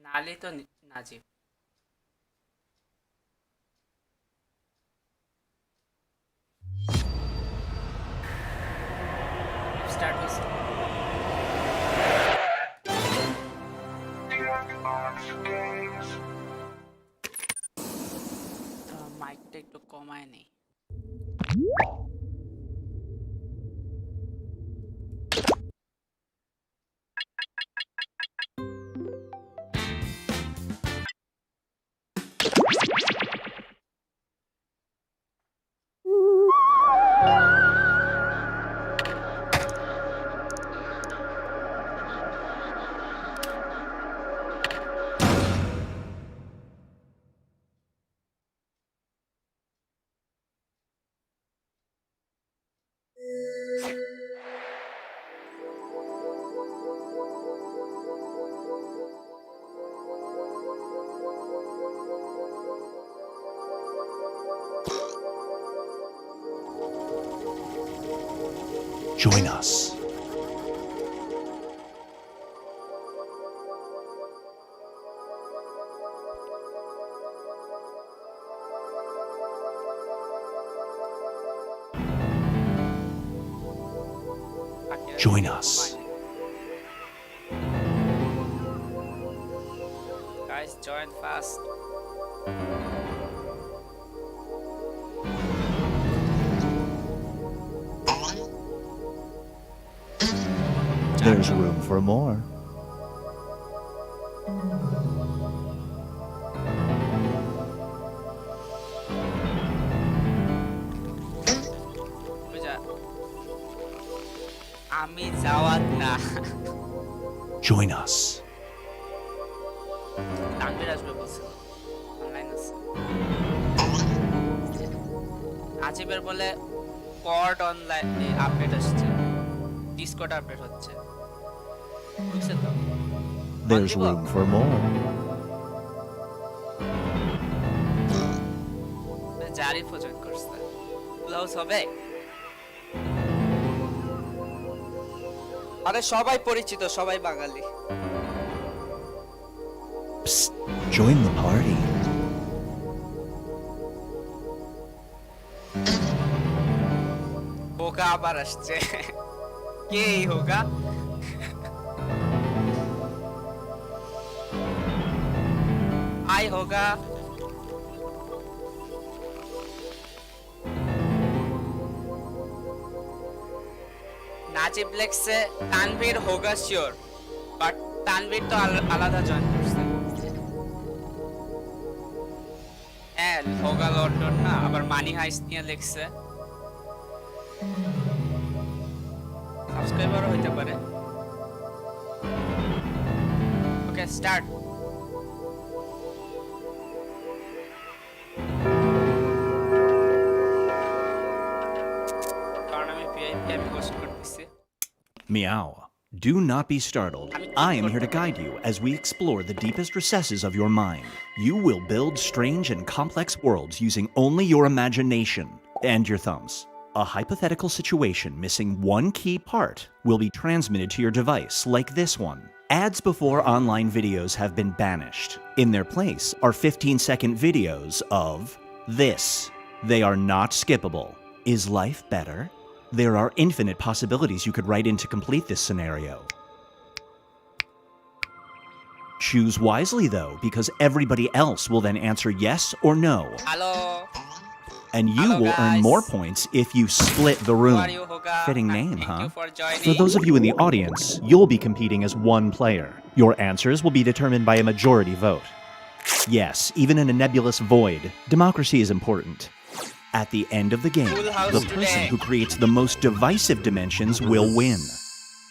নালে তো নাজিব স্টার্ট হয়েছে। মাইকটা একটু কমায় নেই। Join us. Join us. Guys, join fast. There's room for more. আমি যাওয়াত না। Join us. তানভীর আসবে বলছে, অনলাইন আছে। আজিবের বলে কর্ড অনলাইন আপডেট আসছে, ডিসকর্ড আপডেট হচ্ছে, বুঝছে তো? There's room for more. Zarif join করছে, ক্লোজ হবে। আরে সবাই পরিচিত, সবাই বাঙালি। Psst, join the party. হোগা আবার আসছে। কে এই হোগা? হাই হোগা। নাজিব লেখছে তানভীর হোগা শিওর, বাট তানভীর তো আলাদা জয়েন করছে। হ্যাঁ, হোগা লন্ডন না, আবার মানি হাইস্ট নিয়ে লেখছে। সাবস্ক্রাইবারও হইতে পারে। ওকে, স্টার্ট। কারণ আমি ভিআইপি আমি হোস্ট করতেছি। Meow. Do not be startled. I am here to guide you as we explore the deepest recesses of your mind. You will build strange and complex worlds using only your imagination and your thumbs. A hypothetical situation missing one key part will be transmitted to your device, like this one. Ads before online videos have been banished. In their place are 15-second videos of this. They are not skippable. Is life better? There are infinite possibilities you could write in to complete this scenario. Choose wisely, though, because everybody else will then answer yes or no. Hello. And you Hello, will earn guys. more points if you split the room. Who are you, Hoga? Fitting name, Thank huh? you for joining. For those of you in the audience, you'll be competing as one player. Your answers will be determined by a majority vote. Yes, even in a nebulous void, democracy is important. At the end of the game, Full house the person today. who creates the most divisive dimensions will win.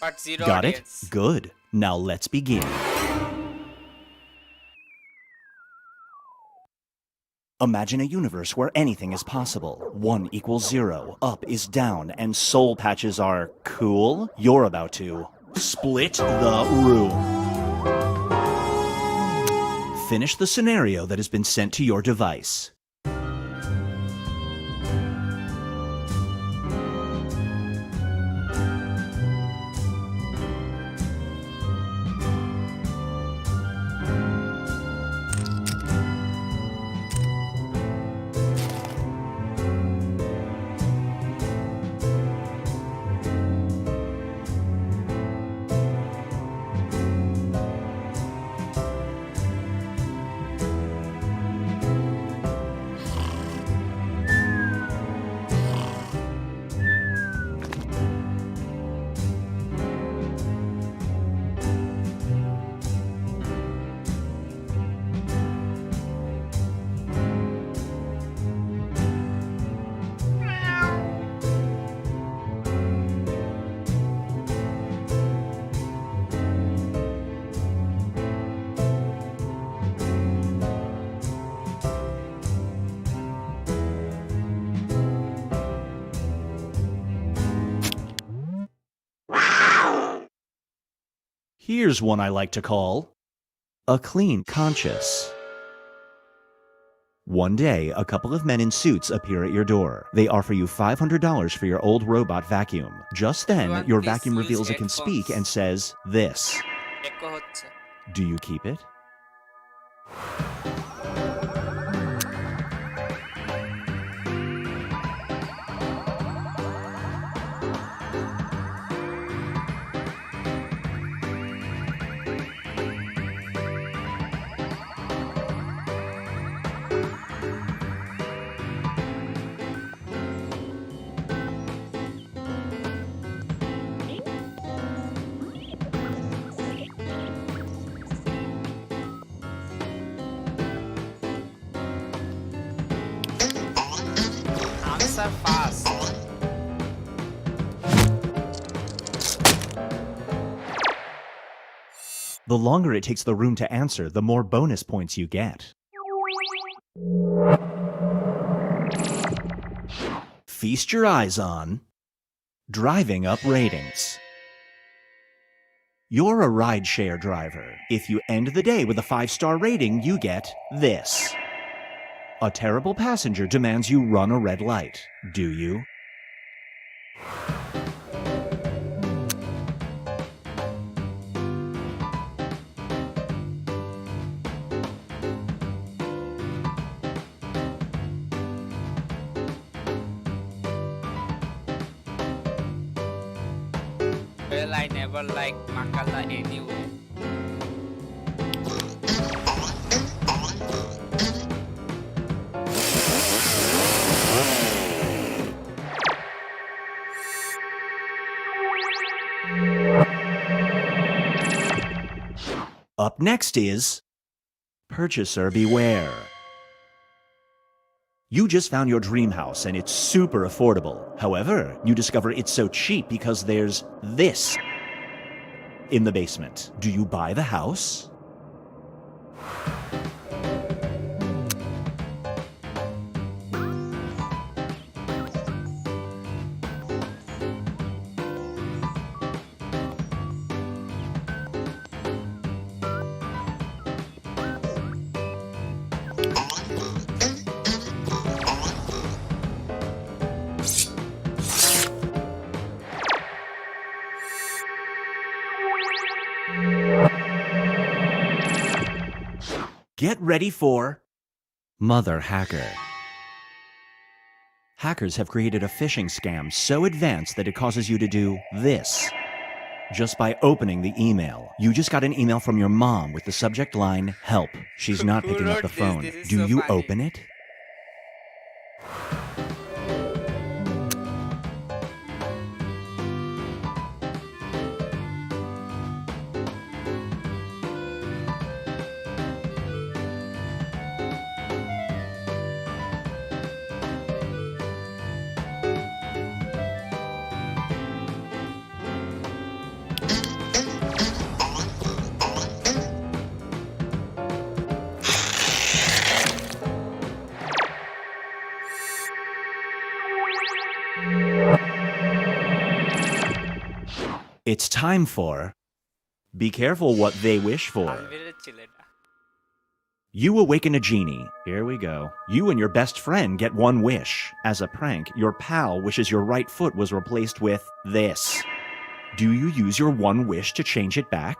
But zero Got it? audience. Good. Now let's begin. Imagine a universe where anything is possible. 1 equals 0, up is down, and soul patches are cool. You're about to split the room. Finish the scenario that has been sent to your device. Here's one I like to call a clean conscience. One day, a couple of men in suits appear at your door. They offer you $500 for your old robot vacuum. Just then, Everyone, your please vacuum use reveals it can speak and says this. echo হচ্ছে Do you keep it? answer fast. The longer it takes the room to answer, the more bonus points you get. Feast your eyes on driving up ratings. You're a rideshare driver. If you end the day with a 5-star rating, you get this. A terrible passenger demands you run a red light. Do you? Well, I never liked Makala anyway. Up next is Purchaser Beware. You just found your dream house and it's super affordable. However, you discover it's so cheap because there's this in the basement. Do you buy the house? Get ready for Mother Hacker. Hackers have created a phishing scam so advanced that it causes you to do this. Just by opening the email. You just got an email from your mom with the subject line, help. She's not Who picking up wrote the this? phone. This is Do so you funny. open it? It's time for Be Careful What They Wish For. তানভীরের ছেলেটা। You awaken a genie. Here we go. You and your best friend get one wish. As a prank, your pal wishes your right foot was replaced with this. Do you use your one wish to change it back?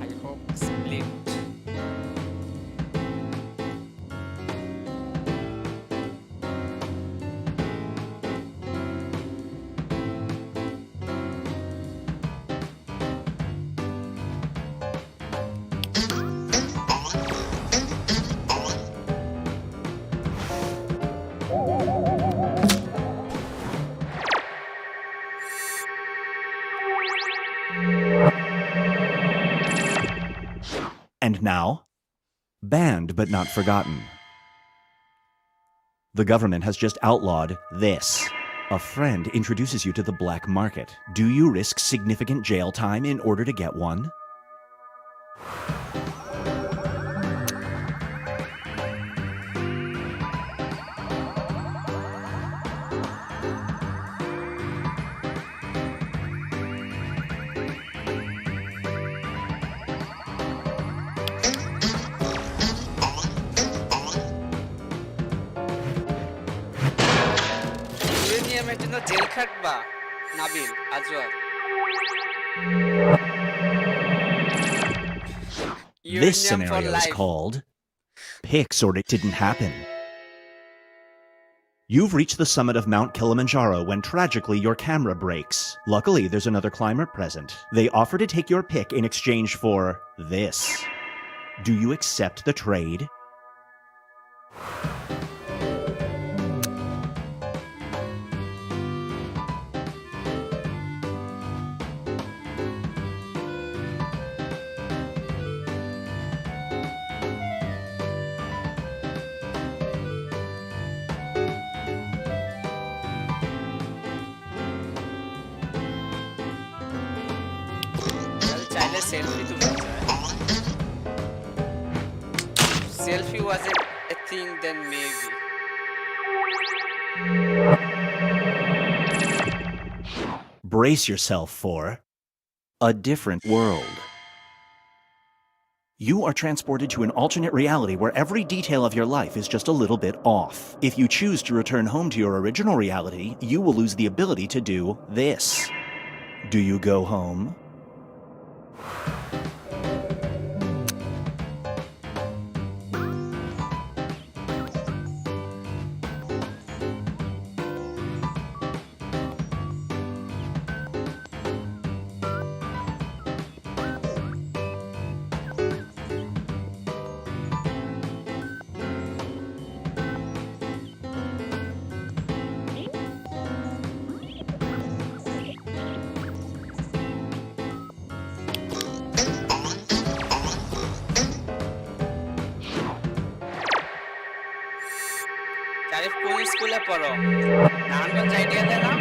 I hope split. And now, Banned but not forgotten. The government has just outlawed this. A friend introduces you to the black market. Do you risk significant jail time in order to get one? ইউরেনিয়ামের জন্য jail খাটবা Nabil Azwad This Uranium for scenario is life. called Pix or It Didn't Happen. You've reached the summit of Mount Kilimanjaro when tragically your camera breaks. Luckily, there's another climber present. They offer to take your pic in exchange for this. Do you accept the trade? চাইলে selfie তুলতে চায় selfie wasn't a thing then maybe Brace yourself for a different world. You are transported to an alternate reality where every detail of your life is just a little bit off. If you choose to return home to your original reality, you will lose the ability to do this. Do you go home? তারিফ কোন স্কুলে পড়ো Narayanganj idea দে না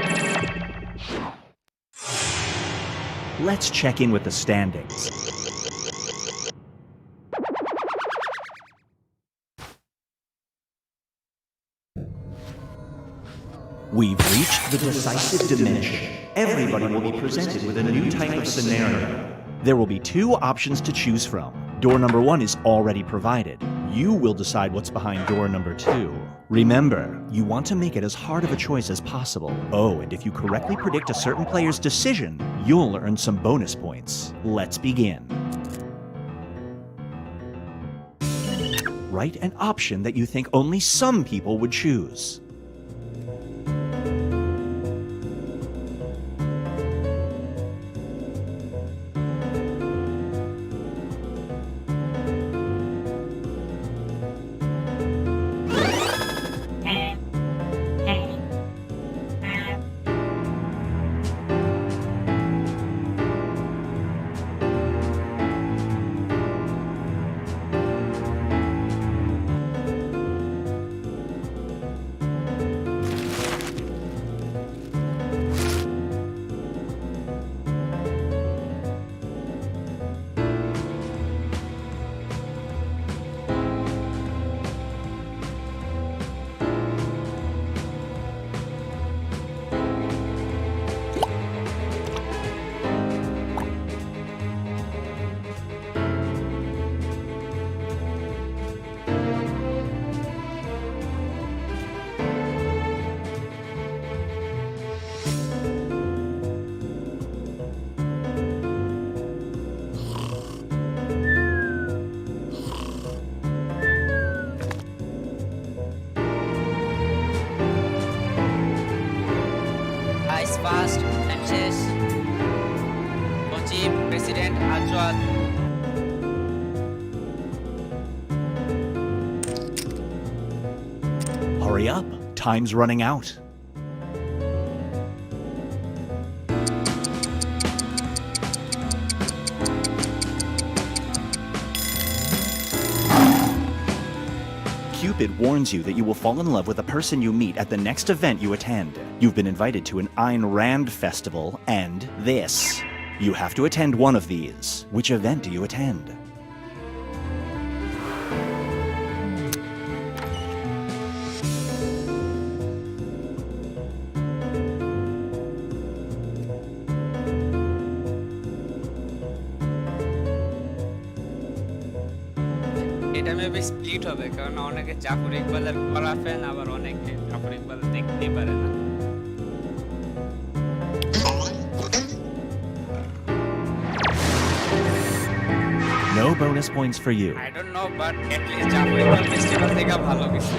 Let's check in with the standings. We've reached the decisive dimension. Everybody will be presented with a new type of scenario. There will be two options to choose from. Door number 1 is already provided. You will decide what's behind door number 2. Remember, you want to make it as hard of a choice as possible. Oh, and if you correctly predict a certain player's decision, you'll earn some bonus points. Let's begin. Write an option that you think only some people would choose. Ice fast and chase Chief President Ajwad Hurry up, time's running out. warns you that you will fall in love with the person you meet at the next event you attend. You've been invited to an Ayn Rand festival and this. You have to attend one of these. Which event do you attend? এটা maybe split হবে কারণ অনেকে জাফর ইকবালের কড়া fan আবার অনেকে জাফর ইকবাল দেখতেই পারে না No bonus points for you. I don't know but at least Zafar Iqbal festival থেকে ভালো কিছু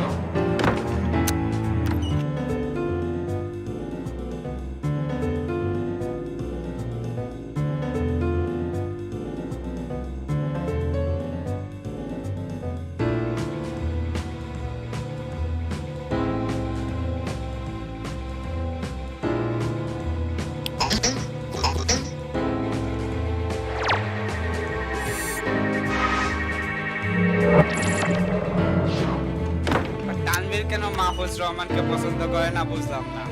তানভীর কেন মাহফুজ রহমানকে পছন্দ করে না বুঝলাম না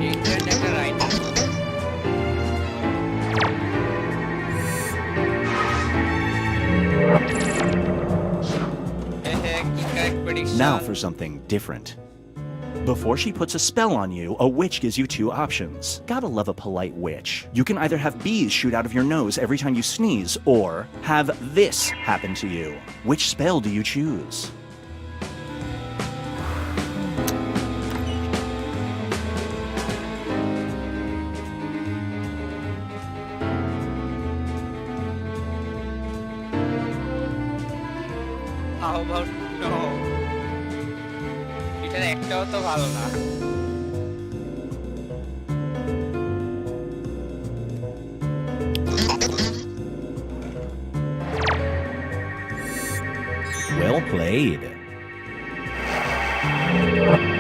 ইন্টারনেটের writer Now for something different. Before she puts a spell on you, a witch gives you two options. Gotta love a polite witch. You can either have bees shoot out of your nose every time you sneeze, or have this happen to you. Which spell do you choose? How about no? এটার একটাও তো ভালো না Well played.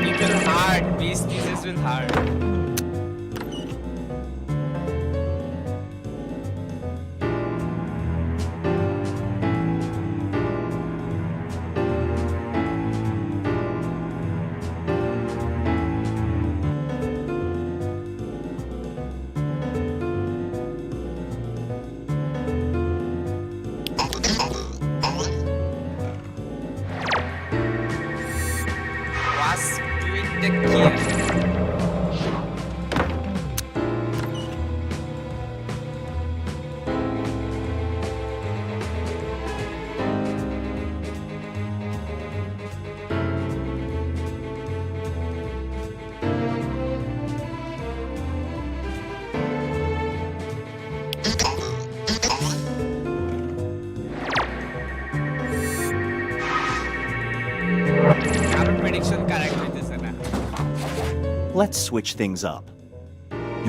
People hard. Beast pieces will hard. Was doing the gear. Prediction correct হইতেছে না Let's switch things up.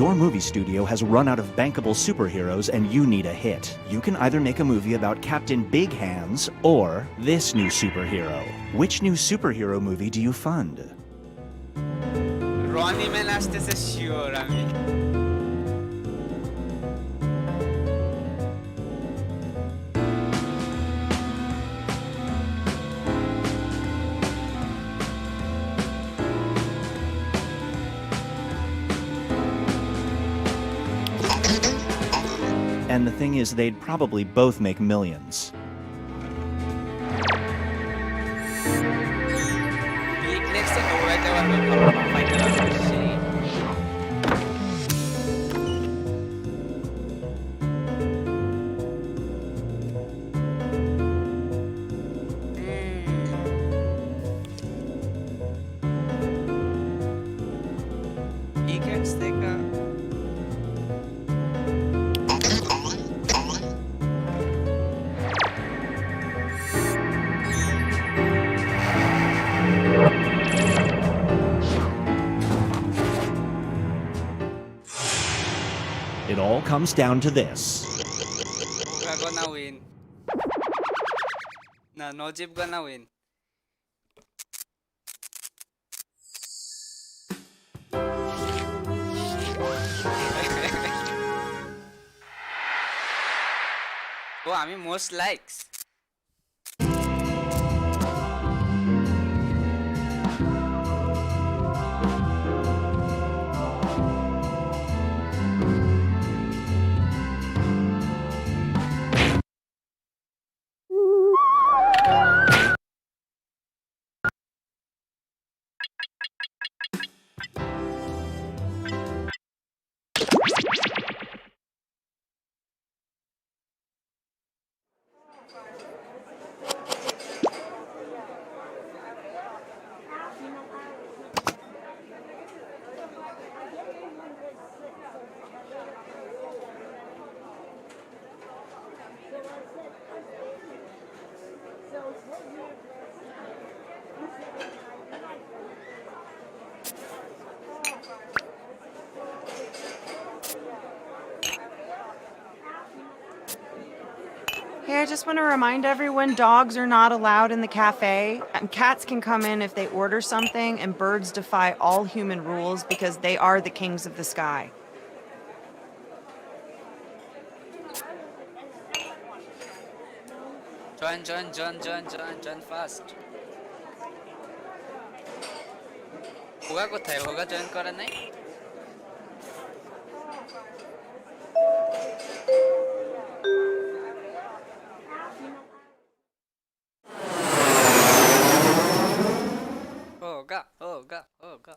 Your movie studio has run out of bankable superheroes and you need a hit. You can either make a movie about Captain Big Hands or this new superhero. Which new superhero movie do you fund? Roni man আসতেছে sure আমি And the thing is, they'd probably both make millions. Big next to দৌড়াইতে পারবে ভালো ফাইতে পারবে সেই Weekends দেখা It all comes down to this. We're gonna win. No, no jeep gonna win. Oh, I mean most likes. Hey, I just want to remind everyone dogs are not allowed in the cafe. Cats can come in if they order something, and birds defy all human rules because they are the kings of the sky. Join fast. হোগা কোথায়? হোগা join করে নাই? হোগা.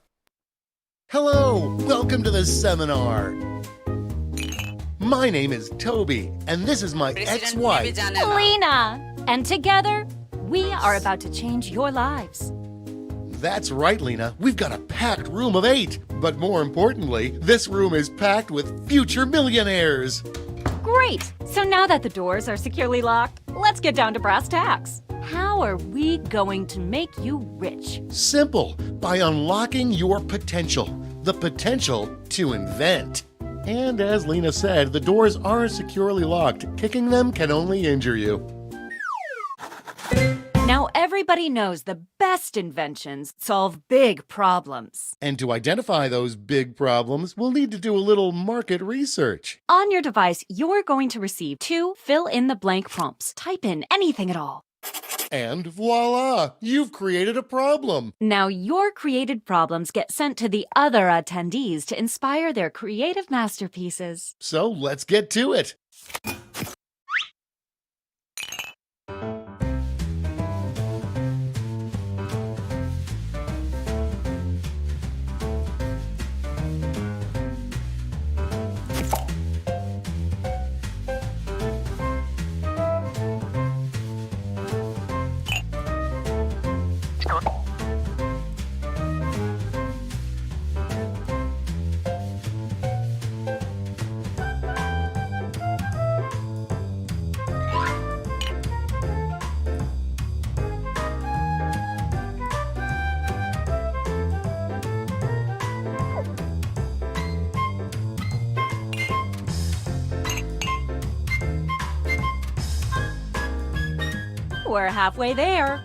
Hello, welcome to the seminar. My name is Toby, and this is my President ex-wife. maybe জানে না। Lena! And together, we are about to change your lives. That's right, Lena. We've got a packed room of 8. But more importantly, this room is packed with future millionaires. Great! So now that the doors are securely locked, let's get down to brass tacks. How are we going to make you rich? Simple, by unlocking your potential. The potential to invent. And as Lena said, the doors are securely locked. Kicking them can only injure you. Now everybody knows the best inventions solve big problems. And to identify those big problems, we'll need to do a little market research. On your device, you're going to receive 2 fill-in-the-blank prompts. Type in anything at all. And voila, you've created a problem. Now your created problems get sent to the other attendees to inspire their creative masterpieces. So let's get to it. We're halfway there.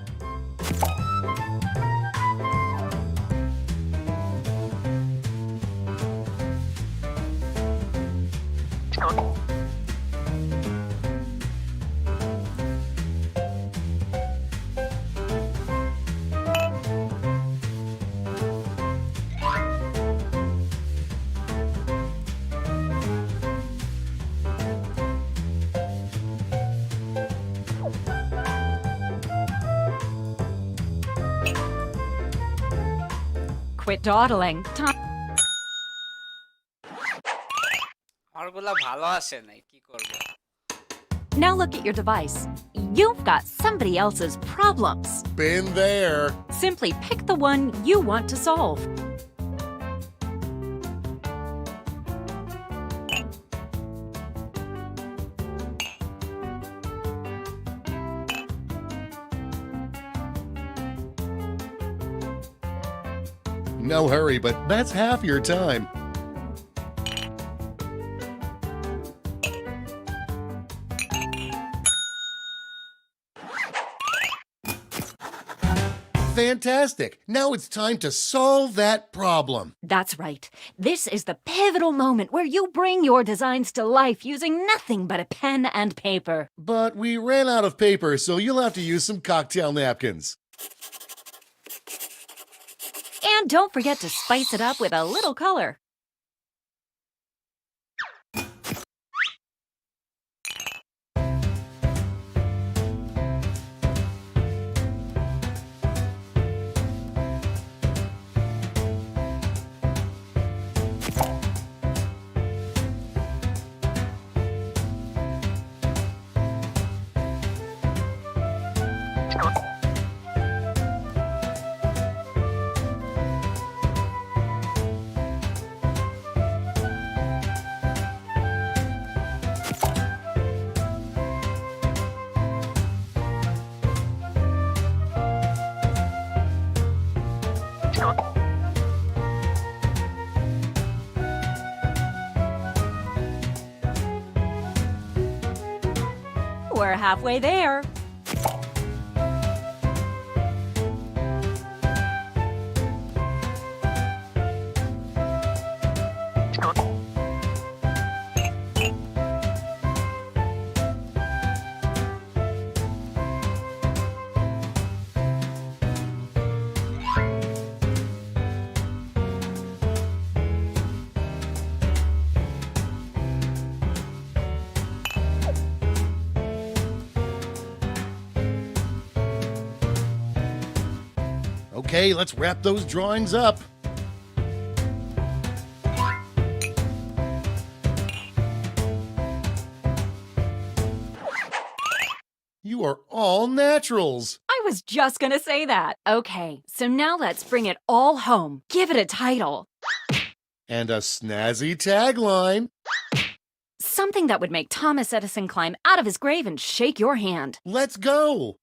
Quit dawdling. আমারগুলা ভালো আসে নাই, কি করব? Now look at your device. You've got somebody else's problems. Been there. Simply pick the one you want to solve. No hurry, but that's half your time. Fantastic! Now it's time to solve that problem. That's right. This is the pivotal moment where you bring your designs to life using nothing but a pen and paper. But we ran out of paper, so you'll have to use some cocktail napkins. And don't forget to spice it up with a little color. We're halfway there. Okay, let's wrap those drawings up. You are all naturals. I was just gonna say that. Okay, so now let's bring it all home. Give it a title. And a snazzy tagline. Something that would make Thomas Edison climb out of his grave and shake your hand. Let's go.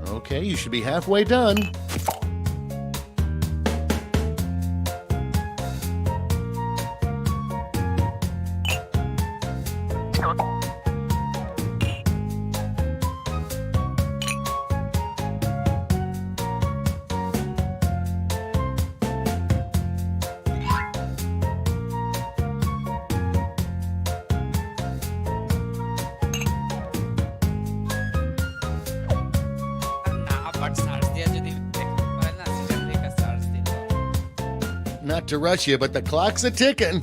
Okay, you should be halfway done. না but search দিয়ে যদি দেখতে পারে না সেটা থেকে search দিতে Not to rush you, but the clock's a ticking.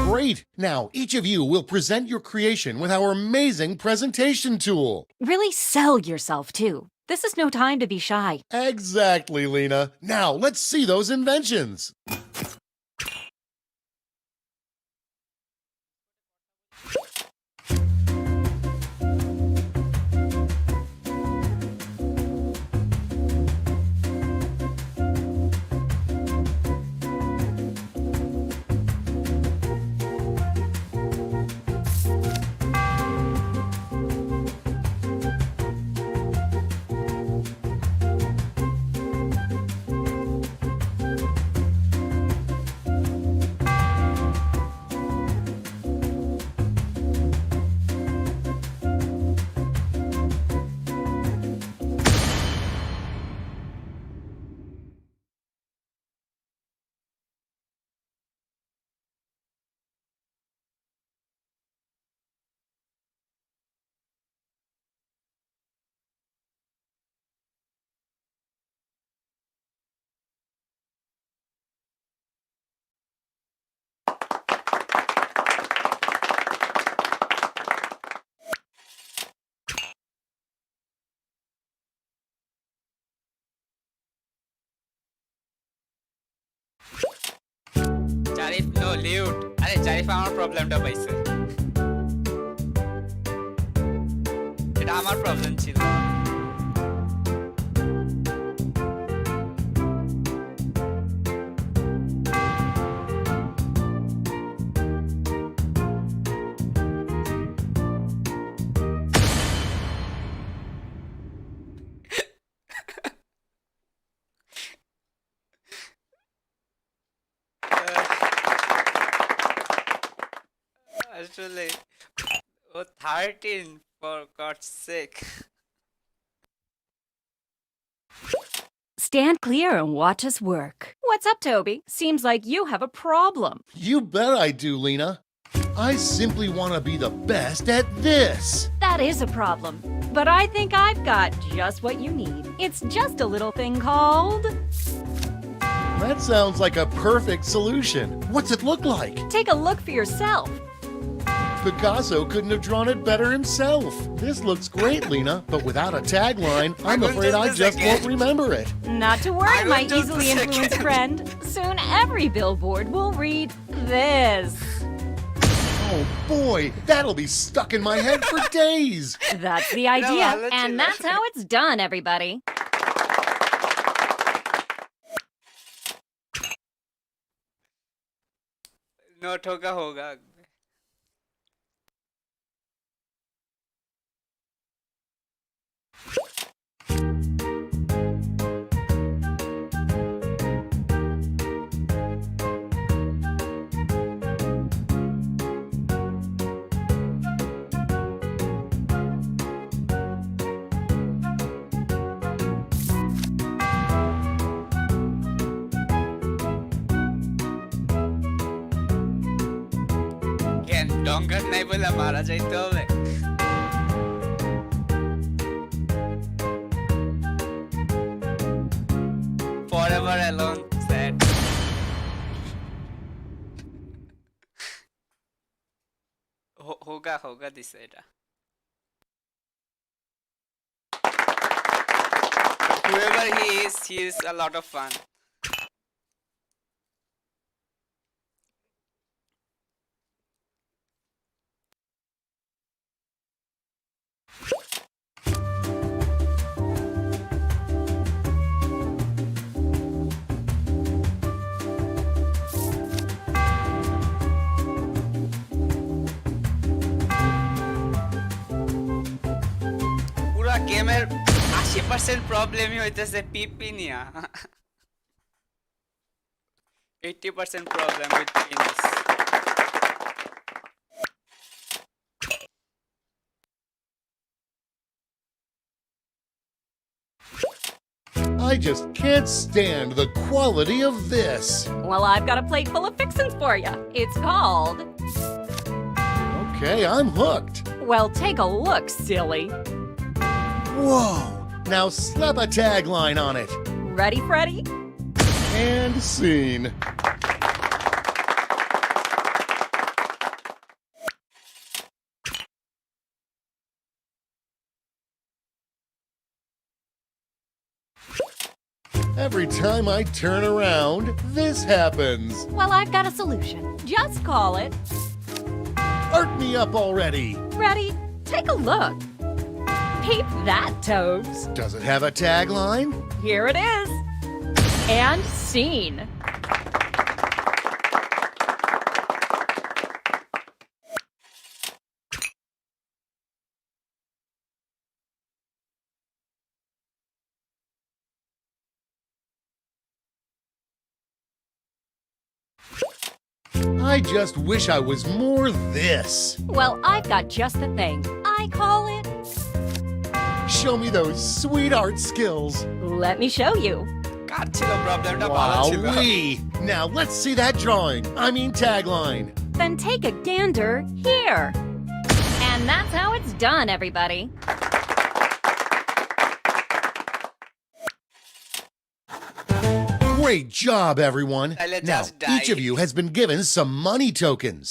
Great! Now, each of you will present your creation with our amazing presentation tool. Really sell yourself, too. This is no time to be shy. Exactly, Lena. Now, let's see those inventions. Zarif আমার প্রবলেমটা পাইছে। এটা আমার problem ছিল। আসলে ও 13 for God's sake. Stand clear and watch us work. What's up, Toby? Seems like you have a problem. You bet I do, Lena. I simply want to be the best at this. That is a problem. But I think I've got just what you need. It's just a little thing called... That sounds like a perfect solution. What's it look like? Take a look for yourself. Picasso couldn't have drawn it better himself. This looks great, Lena, but without a tagline, I'm will afraid do I this just again. won't remember it. Not to worry, I will my do easily this influenced again. friend. Soon every billboard will read this. Oh boy, that'll be stuck in my head for days. That's the idea. I'll let you And know. that's how it's done, everybody. Note होगा होगा কেন ডঙ্গার নাই বলে মারা যাইতে হবে forever alone sad होगा होगा दिस এটা whoever he is a lot of fun পুরা গেমের 80% প্রবলেমই হইতেছে পিপি নিয়া 80% problem with penis I just can't stand the quality of this. Well, I've got a plate full of fixins for you. It's called... Okay, I'm hooked. Well, take a look, silly. Whoa! Now slap a tagline on it. Ready, Freddy? And scene. Every time I turn around, this happens. Well, I've got a solution. Just call it... Art me up already. Ready? Take a look. Peep that, Toads. Does it have a tagline? Here it is. And scene. I just wish I was more this. Well, I've got just the thing. I call it... Show me those sweet art skills. Let me show you. কার ছিল প্রবলেমটা ভালো ছিল Wowee! Now let's see that drawing. I mean tagline. Then take a gander here. And that's how it's done, everybody. Great job, everyone. Let's Now, just die. each of you has been given some money tokens.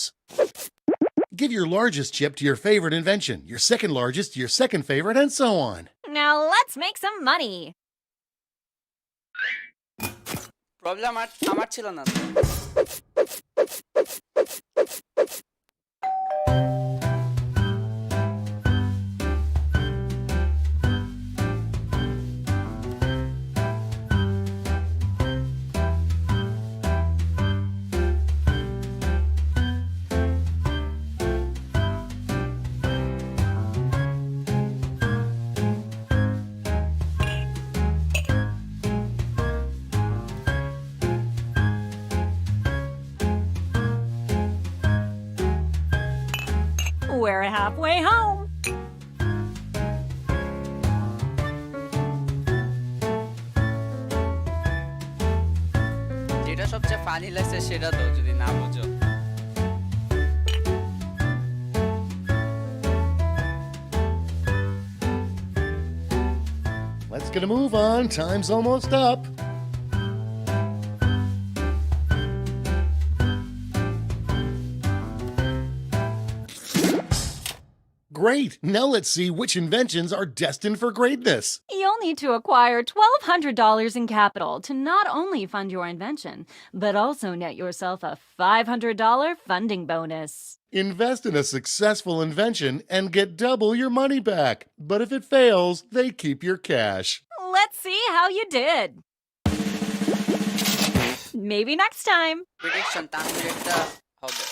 Give your largest chip to your favorite invention, your second largest to your second favorite, and so on. Now let's make some money. Problem আমার ছিল না We're halfway home. যেটা সবচেয়ে funny লাগছে সেটা তো যদি না বুঝো। Let's get a move on. Time's almost up. Great! Now let's see which inventions are destined for greatness. You'll need to acquire $1,200 in capital to not only fund your invention, but also net yourself a $500 funding bonus. Invest in a successful invention and get double your money back. But if it fails, they keep your cash. Let's see how you did. Maybe next time. Prediction Tanvir একটা হবে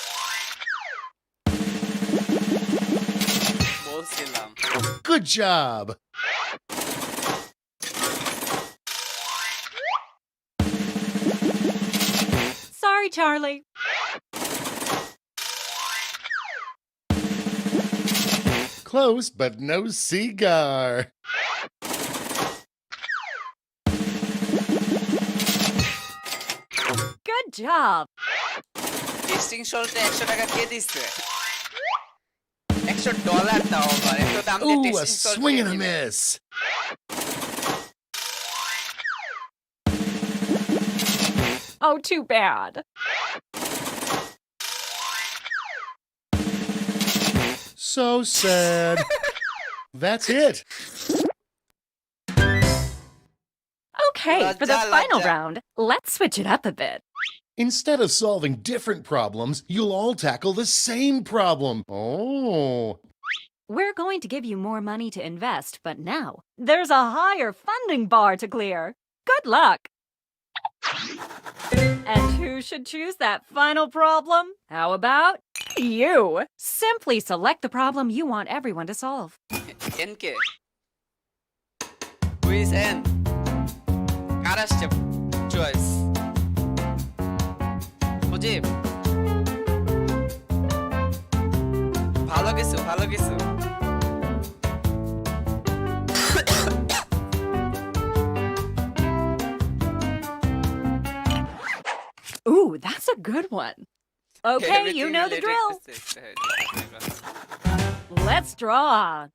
বলছিলাম। Good job! Sorry, Charlie. Close, but no cigar. Good job. Testing সল্টে 100 টাকা কে দিচ্ছে? $100 দাও আবার এত দাম দিয়ে Ooh, a testing salt swing and a miss. Oh, too bad. So sad. That's it. Okay, for the Laja, final laja. round, let's switch it up a bit. Instead of solving different problems, you'll all tackle the same problem. Oh. We're going to give you more money to invest, but now there's a higher funding bar to clear. Good luck. And who should choose that final problem? How about you? Simply select the problem you want everyone to solve. এন কে quiz এন কার আসছে choice Mujib ভালো কিছু ভালো কিছু Ooh, that's a good one. Okay, you Everything know the related drill. to sex. Let's draw.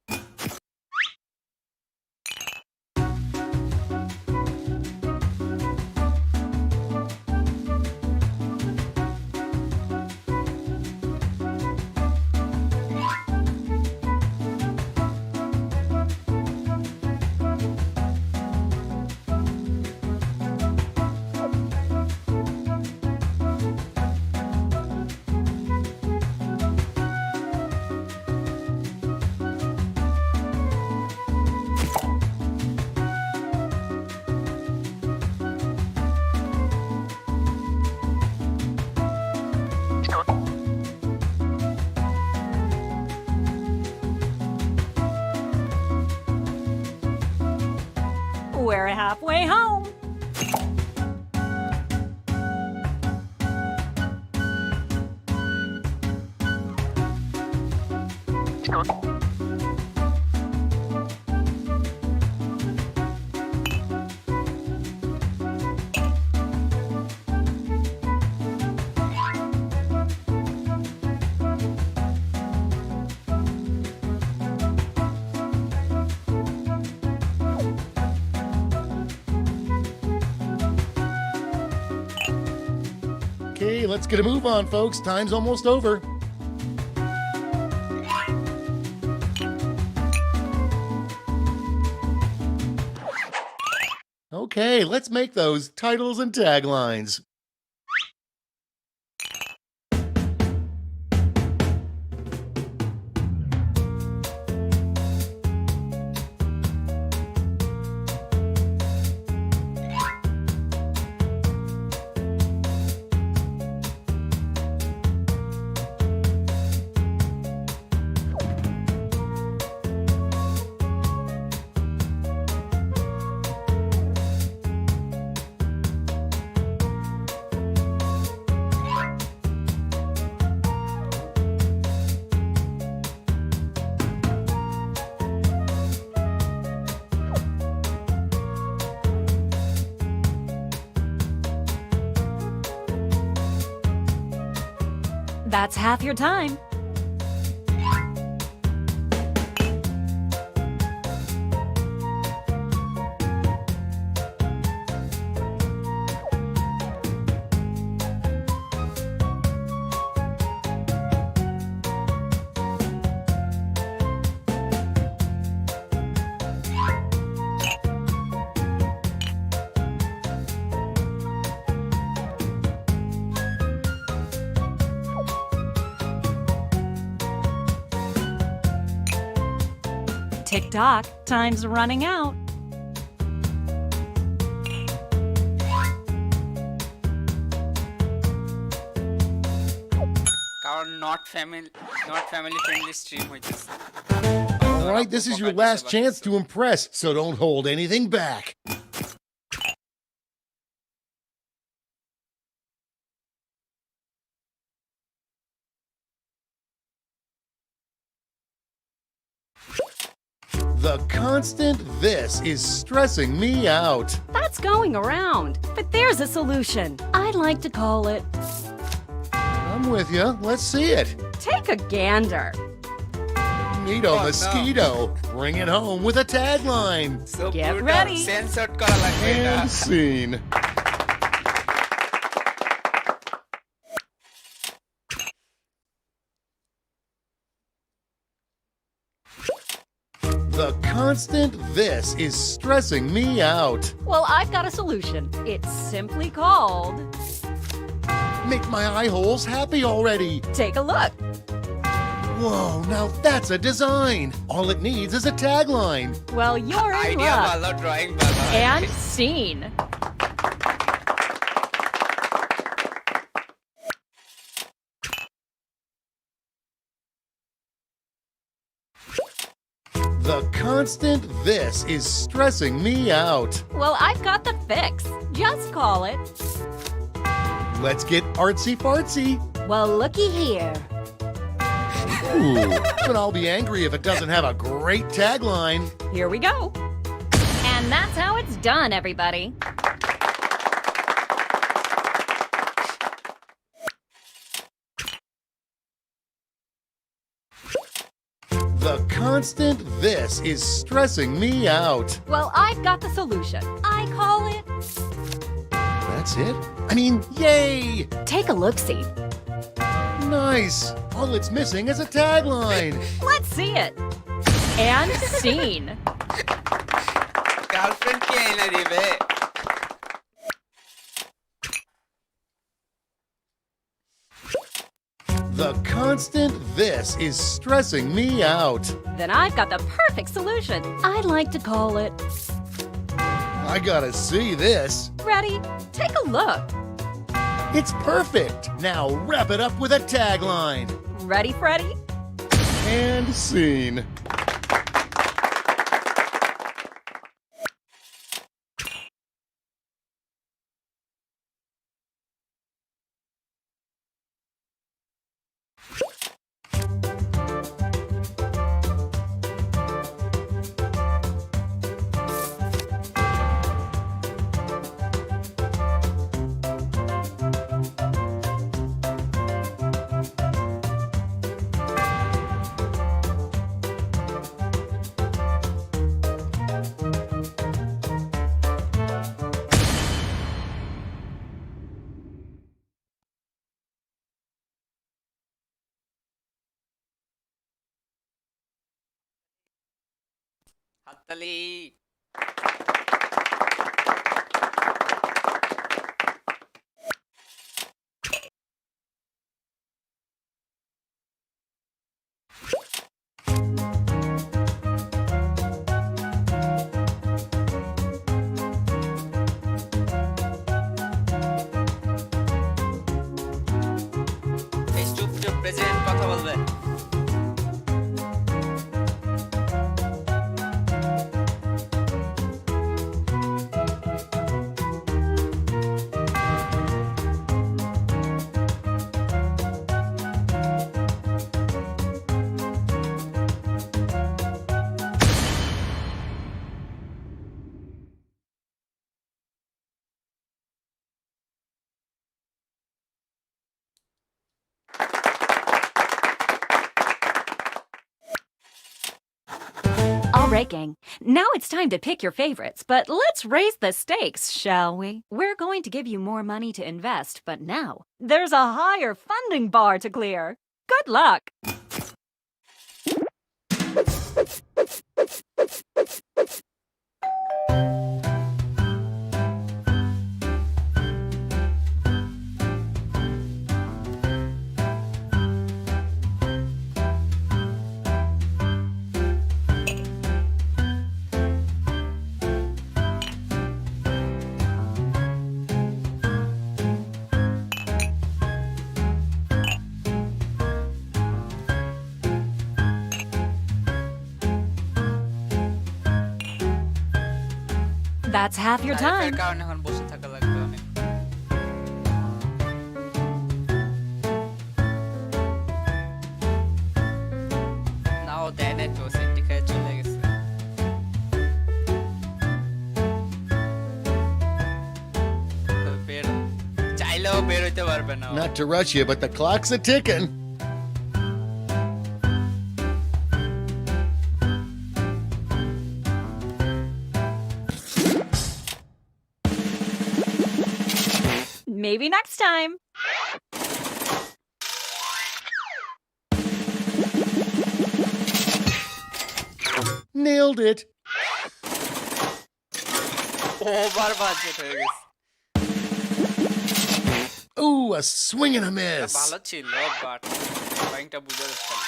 We're halfway home. Okay, let's get a move on, folks. Time's almost over. Okay, let's make those titles and taglines. That's half your time. Tick-tock, time's running out. কারণ not family friendly stream হইতেছে All right, this is your last chance to impress, so don't hold anything back. The constant this is stressing me out. That's going around, but there's a solution. I'd like to call it I'm with you. Let's see it. Take a Gander. Neato no. Mosquito. Bring it home with a tagline. So Get brutal. ready. Censored করা লাগবে এটা And scene. The constant this is stressing me out. Well, I've got a solution. It's simply called Make my eye holes happy already. Take a Look. Whoa, now that's a design. All it needs is a tagline. Well, you're in idea luck. ভালো drawing ভালো And scene. The constant this is stressing me out. Well, I've got the fix. Just call it. Let's get artsy fartsy. Well, looky here. Ooh, but I'll be angry if it doesn't have a great tagline. Here we go. And that's how it's done, everybody. The constant this is stressing me out. Well, I've got the solution. I call it That's it? I mean, yay! Take a Look-see. Nice! All it's missing is a tagline. Let's see it. And scene. girlfriend কে এনে দিবে The constant this is stressing me out. Then I've got the perfect solution. I'd like to call it I gotta see this. Ready? Take a look. It's perfect. Now wrap it up with a tagline. Ready, Freddy? And scene. হাততালি এই চুপ চুপ president কথা বলবে liking. Now it's time to pick your favorites, but let's raise the stakes, shall we? We're going to give you more money to invest, but now there's a higher funding bar to clear. Good luck! That's half your তারিফের time. কারণে এখন বসে থাকা লাগবে অনেক। না ও দেয় নাই তো, সেন্টি খেয়ে চলে গেছে। বের চাইলেও বের হইতে পারবে না ও। Not to rush you, but the clock's a ticking. Maybe next time. Nailed it. Over budget হয়ে গেছে। Ooh, a swing and a এটা miss. ভালো ছিল, বাট পয়েন্টটা বুঝে যাচ্ছে না।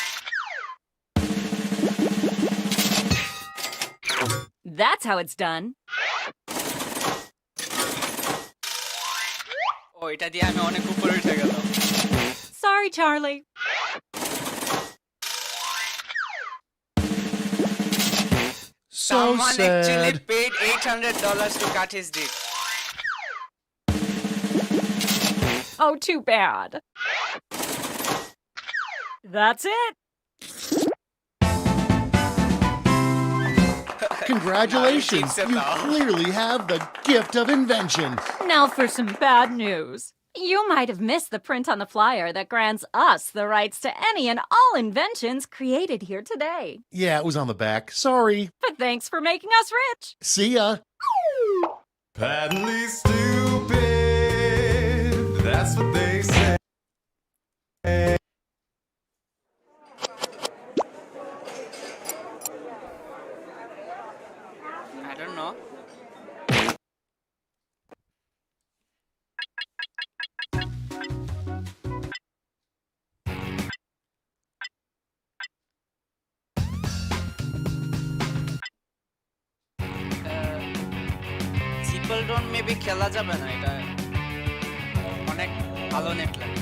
That's how it's done. ও এটা দিয়ে আমি অনেক উপরে উঠে গেলাম। Sorry, Charlie. So Someone actually sad. paid $800 to cut his dick. Oh, too bad. That's it. Congratulations. Now he You thinks it now. clearly have the gift of invention. Now for some bad news. You might have missed the print on the flyer that grants us the rights to any and all inventions created here today. Yeah, it was on the back. Sorry. But thanks for making us rich. See ya. Patently stupid, that's what they say. I don't know. সিম্পলডন maybe খেলা যাবে না, এটা অনেক ভালো net লাগে।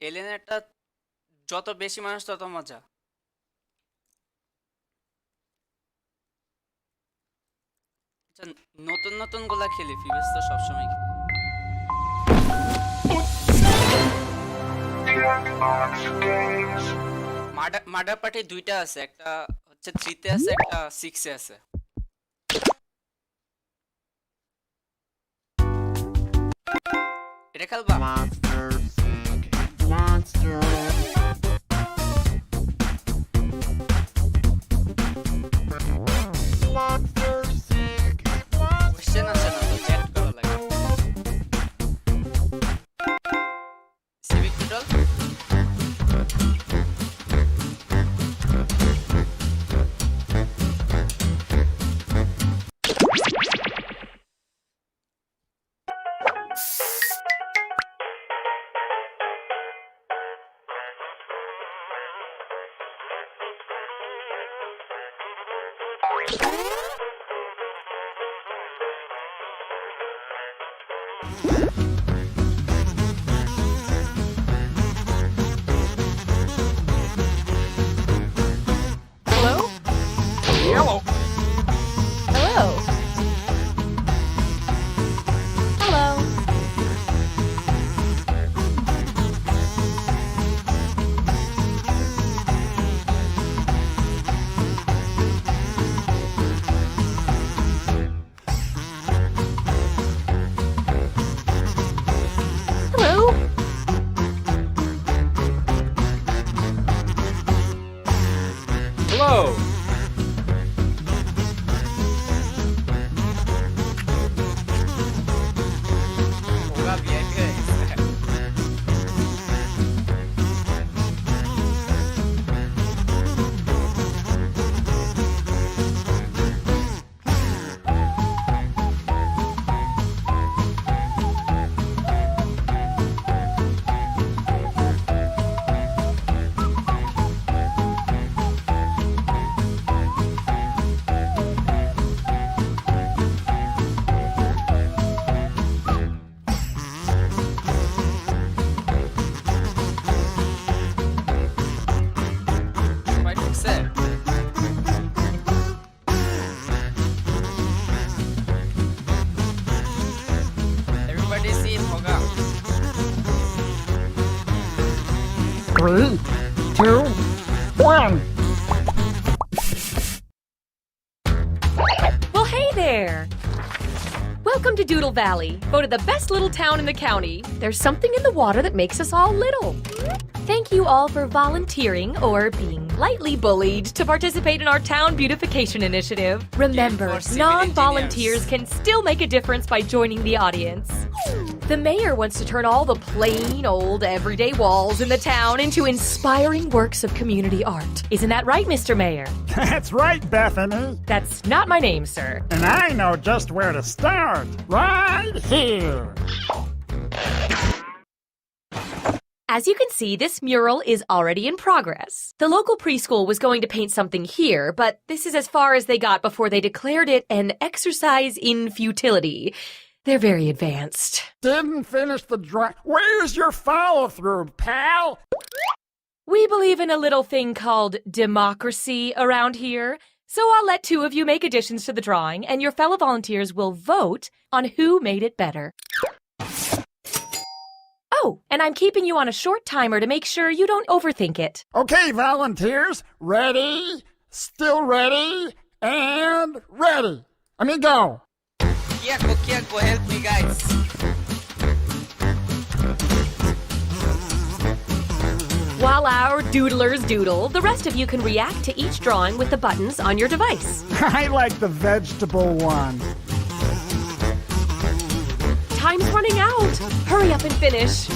এলিয়েনটা যত বেশি মানুষ তত মজা। আচ্ছা, নতুন নতুন গুলা খেলি, ফিবেস তো সবসময় খেলি। মার্ডার পার্টি দুইটা আছে, একটা হচ্ছে 3 তে আছে, একটা 6 এ আছে। এটা খেলবা? কোশ্চেন আছে না, তো চ্যাট করা লাগে। Civic total Hello? Yellow. Hello? Hello? 3, 2, 1. Well, hey there! Welcome to Doodle Valley, voted the best little town in the county. There's something in the water that makes us all little. Thank you all for volunteering or being lightly bullied to participate in our town beautification initiative. Remember, for civil non-volunteers engineers. can still make a difference by joining the audience. The mayor wants to turn all the plain, old, everyday walls in the town into inspiring works of community art. Isn't that right, Mr. Mayor? That's right, Bethany. That's not my name, sir. And I know just where to start. Right here. As you can see, this mural is already in progress. The local preschool was going to paint something here, but this is as far as they got before they declared it an exercise in futility. They're very advanced. Didn't finish the drawing. Where's your follow-through, pal? We believe in a little thing called democracy around here, so I'll let two of you make additions to the drawing, and your fellow volunteers will vote on who made it better. Oh, and I'm keeping you on a short timer to make sure you don't overthink it. Okay, volunteers. Ready, still ready, and ready. Let me go. Kiako, help me, guys. While our doodlers doodle, the rest of you can react to each drawing with the buttons on your device. I like the vegetable one. Time's running out. Hurry up and finish.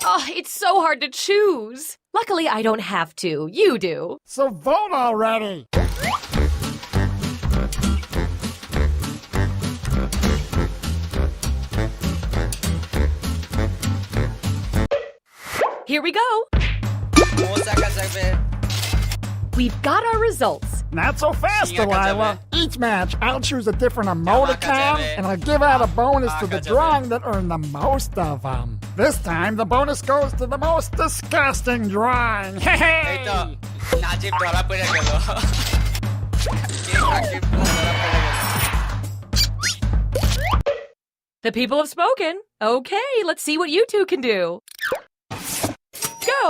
Oh, it's so hard to choose. Luckily, I don't have to. You do. So vote already. Here we go. We've got our results. Not so fast, Delilah. Each match, I'll choose a different emoticon, and I'll give out a bonus to the drawing that earned the most of them. This time, the bonus goes to the most disgusting drawing. Hey! এই তো নাজিব ধরা পড়ে গেল কে সাকিব ধরা পড়ে গেল The people have spoken. Okay, let's see what you two can do. Go!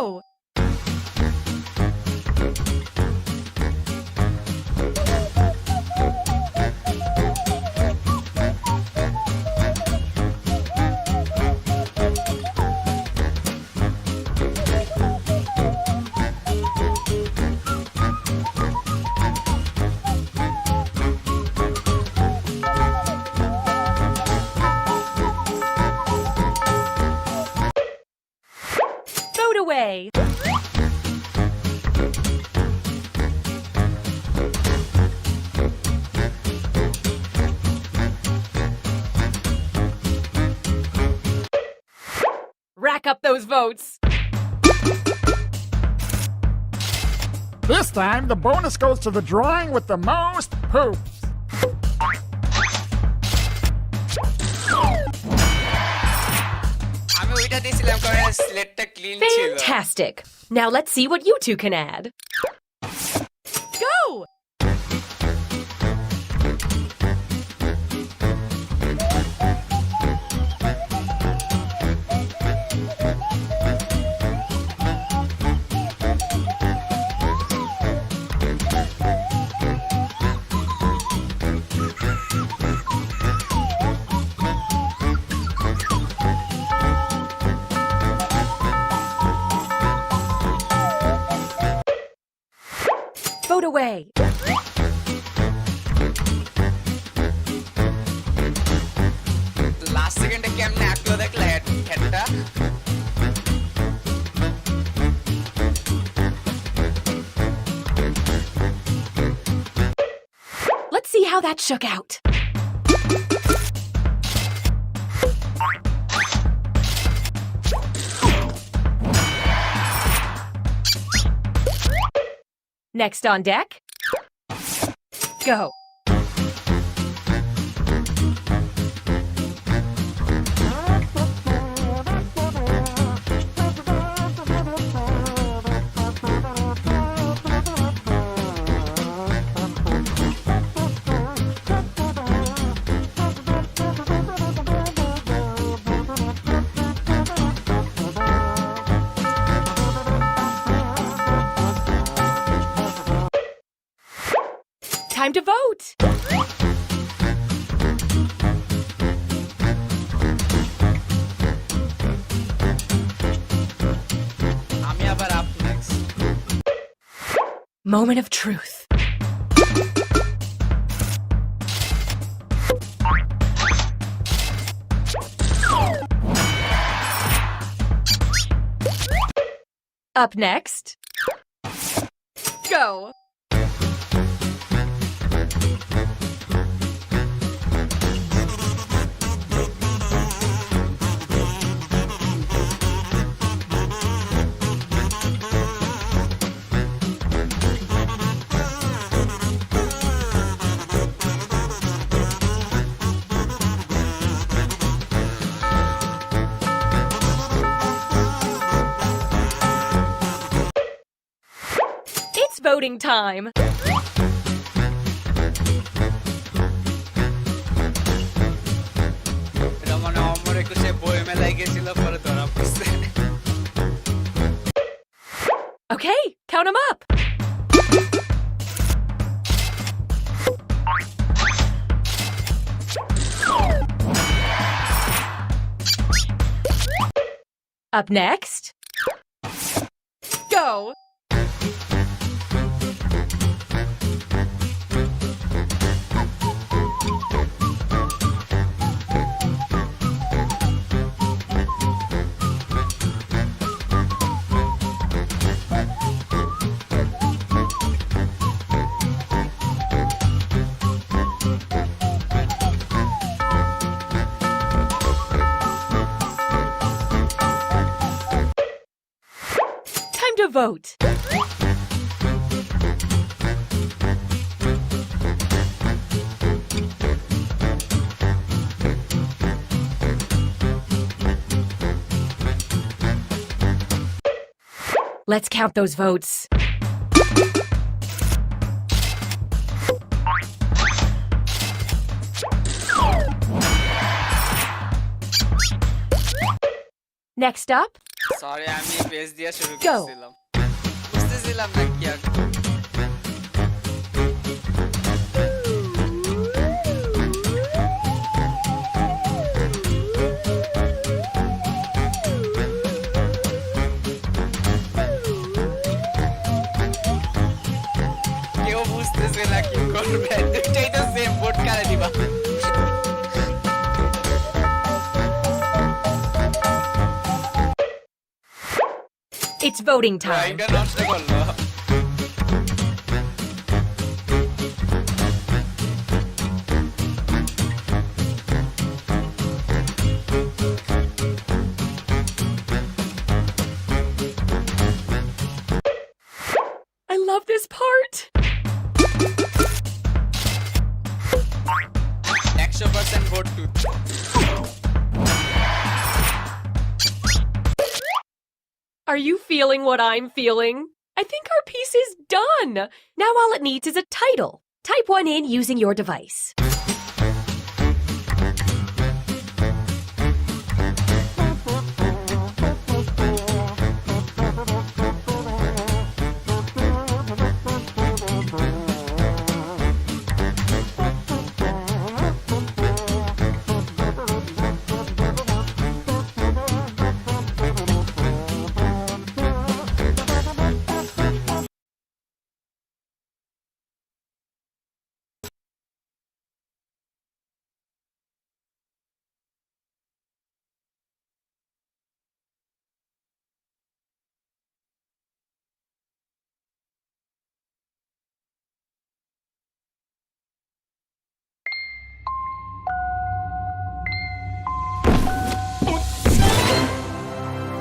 Vote away. Rack up those votes. This time, the bonus goes to the drawing with the most hoops. আমি ওইটা দিছিলাম কারণ স্লেটটা clean ছিল Fantastic. Now let's see what you two can add. Go! Vote away. Last সেকেন্ডে কেমনে আঁকলো দেখলে হেডটা Let's see how that shook out. Next on deck. Go. time to vote. আমি আবার up next. Moment of truth. Up next. Go. It's voting time. এটা মনে হয় অমর একুশে বই মেলায় গেছিল পরে ধরা পড়ছে। Okay, count them up. Up next. Go. Time to vote. Let's count those votes. Next up, sorry আমি পেজ দিয়ে শুরু Go. করছিলাম বুঝতেছিলাম না কি আর কেউ বুঝতেছে না কি করবে দুইটাই তো সেম ভোট কারে দিবা it's voting time. ড্রয়িংটা নষ্ট করলো I love this part. 100% vote two Are you feeling what I'm feeling? I think our piece is done. Now all it needs is a title. Type one in using your device.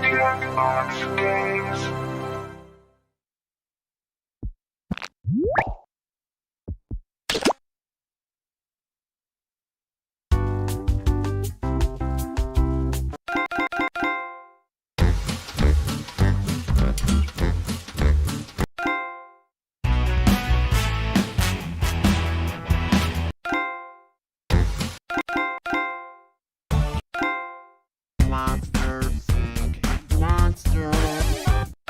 Jackbox Games. Monsters. Monsters.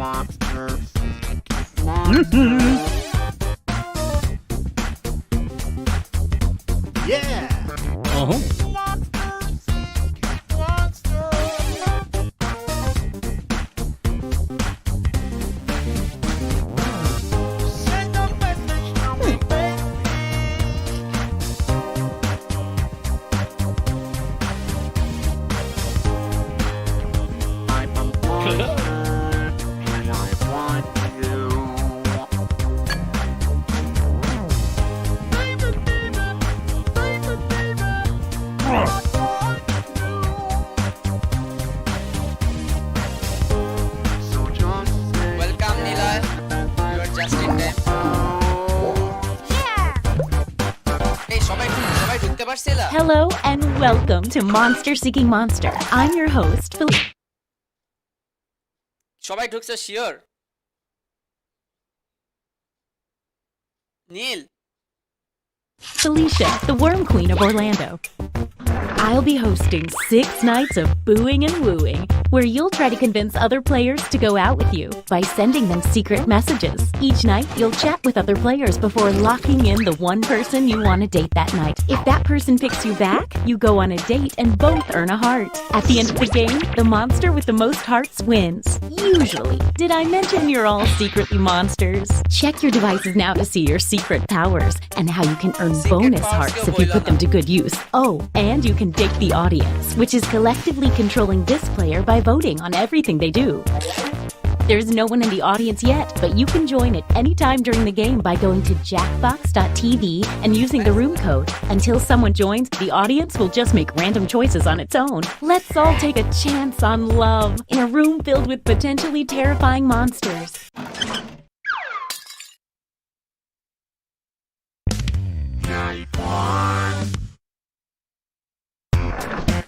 Yeah! Welcome, Niloy. You are just in time. এই সবাই ঢুকতে পারছিলা? Hello and welcome to Monster Seeking Monster. I'm your host, সবাই ঢুকছে sure? Neel, Felicia, the Worm Queen of Orlando. I'll be hosting 6 nights of booing and wooing, where you'll try to convince other players to go out with you by sending them secret messages. Each night, you'll chat with other players before locking in the one person you want to date that night. If that person picks you back, you go on a date and both earn a heart. At the end of the game, the monster with the most hearts wins. Usually. Did I mention you're all secretly monsters? Check your devices now to see your secret powers and how you can earn Secret bonus powers hearts kyo if you boila put them na. to good use. Oh, and you can date the audience, which is collectively controlling this player by voting on everything they do. There's no one in the audience yet, but you can join at any time during the game by going to jackbox.tv and using the room code. Until someone joins, the audience will just make random choices on its own. Let's all take a chance on love in a room filled with potentially terrifying monsters.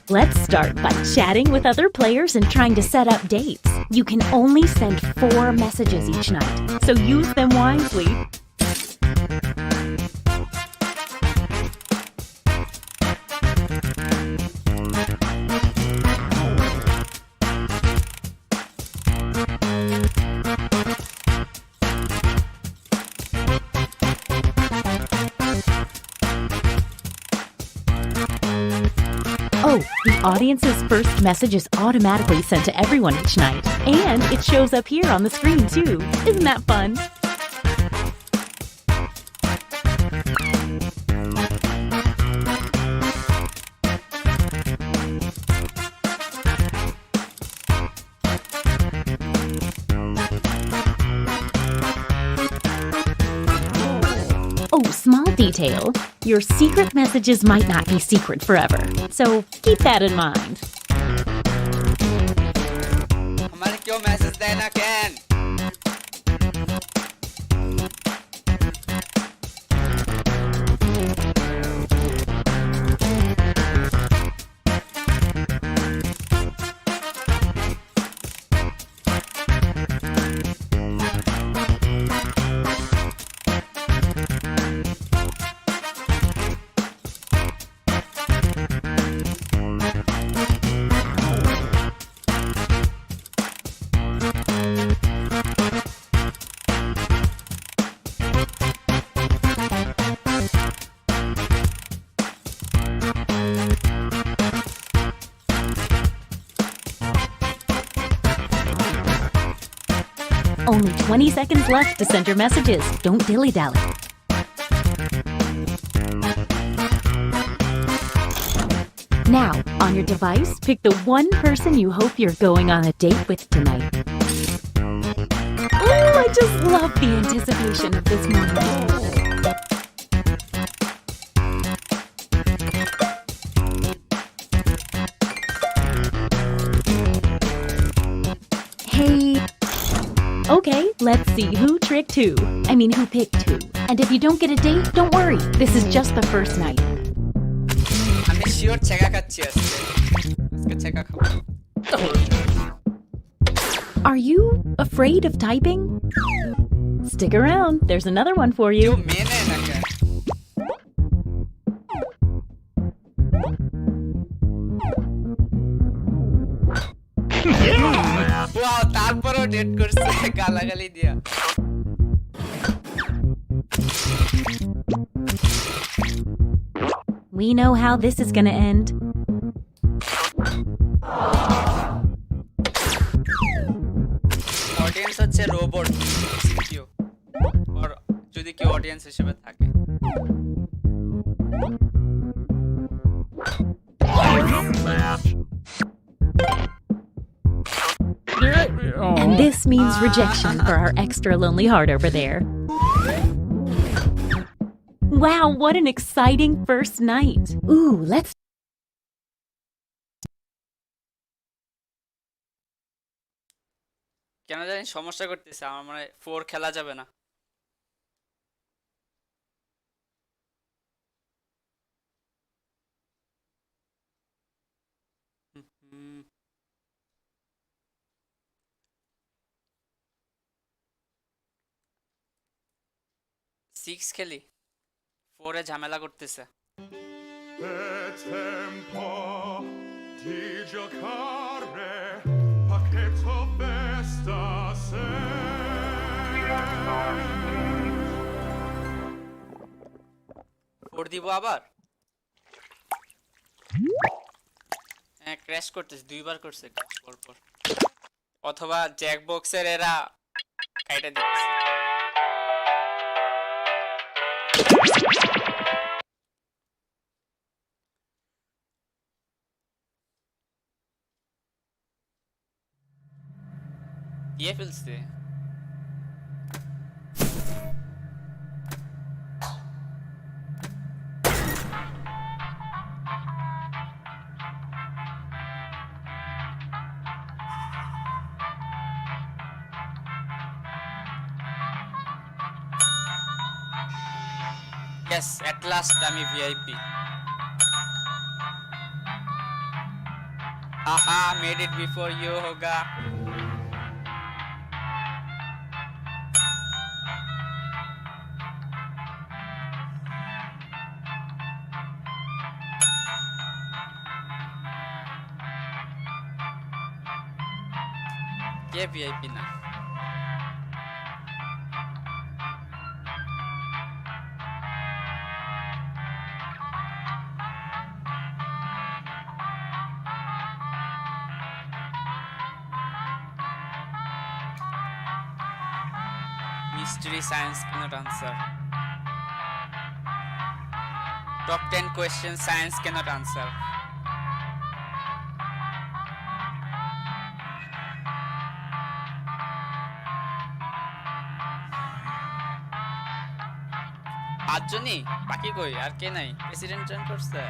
Let's start by chatting with other players and trying to set up dates. You can only send 4 messages each night, so use them wisely. Oh, the audience's first message is automatically sent to everyone each night. And it shows up here on the screen, too. Isn't that fun? Oh, small detail. Your secret messages might not be secret forever, so keep that in mind. हमारे क्यों message देना can? Only 20 seconds left to send your messages. Don't dilly-dally. Now, on your device, pick the one person you hope you're going on a date with tonight. Oh, I just love the anticipation of this moment. Hey. Okay, let's see who tricked who. Who picked who. And if you don't get a date, don't worry. This is just the first night. আমি sure ছেকা খাচ্ছি আজকে ছেকা খাবো Are you afraid of typing? Stick around. There's another one for you. কেউ মেনে না কেন wow তারপরও date করছে গালাগালি দিয়া। We know how this is gonna end. Audience হচ্ছে রোবট কেউ, আর যদি কেউ অডিয়েন্স হিসেবে থাকে। And this means rejection for our extra lonely heart over there. Wow, what an exciting first night. Ooh, let's কেন জানি সমস্যা করতেছে, আমার মনে হয় 4 খেলা যাবে না। হুম, 6 খেলি, 4 এ ঝামেলা করতেছে। È tempo di giocare, pacchetto festa four দিব আবার। হ্যাঁ, ক্র্যাশ করতেছে, 2বার করছে ক্র্যাশ পর। অথবা জ্যাকবক্সের এরা কাইটা দিচ্ছে। দিয়ে ফেলছে। Yes, at last আমি VIP. Haha, made it before you होगा। ये वीआईपी ना। Mystery science cannot answer. Top 10 questions science cannot answer. পাঁচজনই বাকি কই আর কে নাই? প্রেসিডেন্ট জয়েন করছে।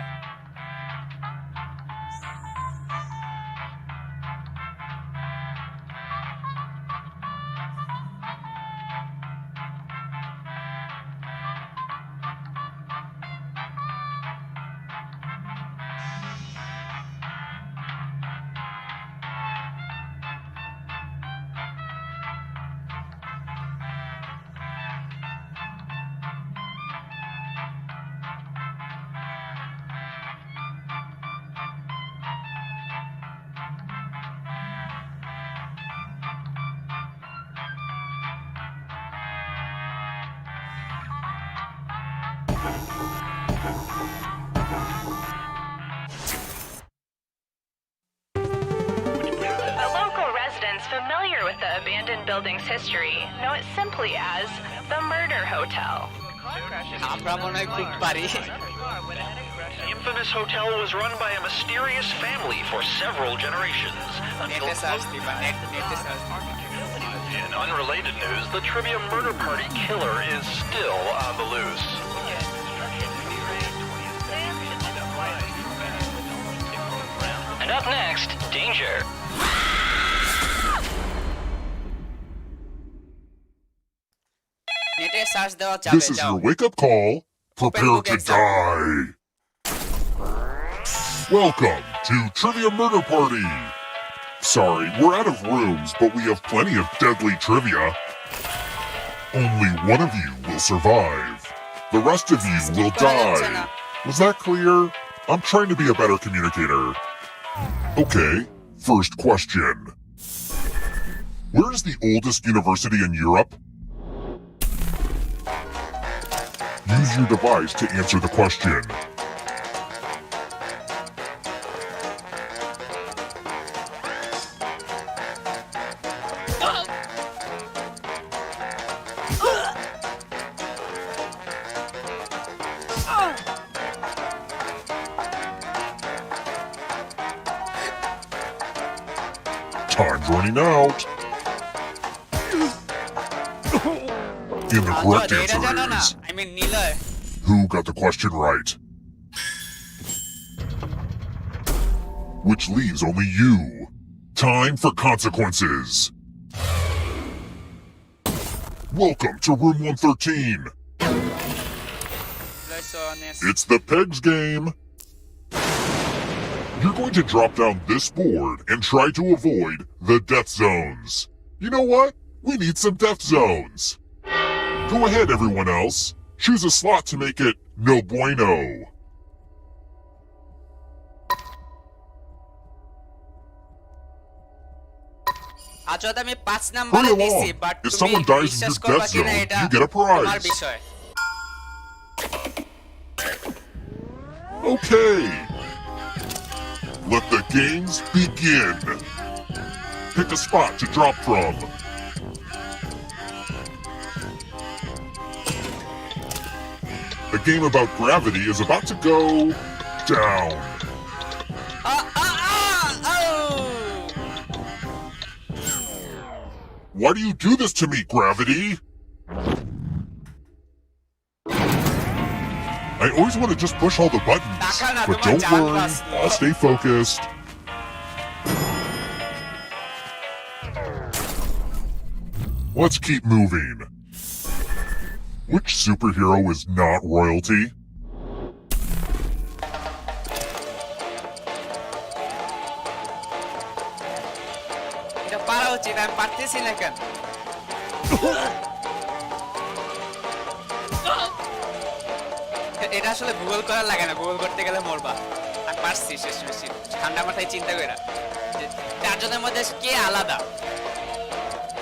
Familiar with the abandoned building's history know it simply as the Murder Hotel. আমরা মনে হয় খুব পারি। The infamous hotel was run by a mysterious family for several generations. নেটে সার্চ দিবা, নেটে search. In unrelated news, the trivia murder party killer is still on the loose. And up next, danger. নেটে search দেওয়া যাবে। This is your wake-up call. Prepare to die. Welcome to Trivia Murder Party. Sorry, we're out of rooms, but we have plenty of deadly trivia. Only one of you will survive. The rest of you will die. Was that clear? I'm trying to be a better communicator. Okay, first question. Where is the oldest university in Europe? Use your device to answer the question. Time's running out. And the correct answer is... I mean, Niloy. Who got the question right? Which leaves only you. Time for consequences. Welcome to room 113. It's the Pegs game. You're going to drop down this board and try to avoid the death zones. You know what? We need some death zones. Go ahead, everyone else. Choose a slot to make it no bueno. আজকে আমি 5 নম্বরে Hurry দিছি along. But If তুমি someone dies in বিশ্বাস your করবা death কিনা zone, এটা you get a তোমার prize. বিষয়। Okay. Let the games begin. Pick a spot to drop from. A game about gravity is about to go down. Oh! Why do you do this to me, Gravity? I always want to just push all the buttons, but don't worry, I'll stay focused. Let's keep moving. Which superhero is not royalty? এটা পারা উচিত, আমি পারতেছি না কেন? এটা আসলে Google করা লাগে না, গুগল করতে গেলে মরবা। আমি পারছি শেষ মেশিন ঠান্ডা মাথায় চিন্তা করে যে চারজনের মধ্যে কে আলাদা,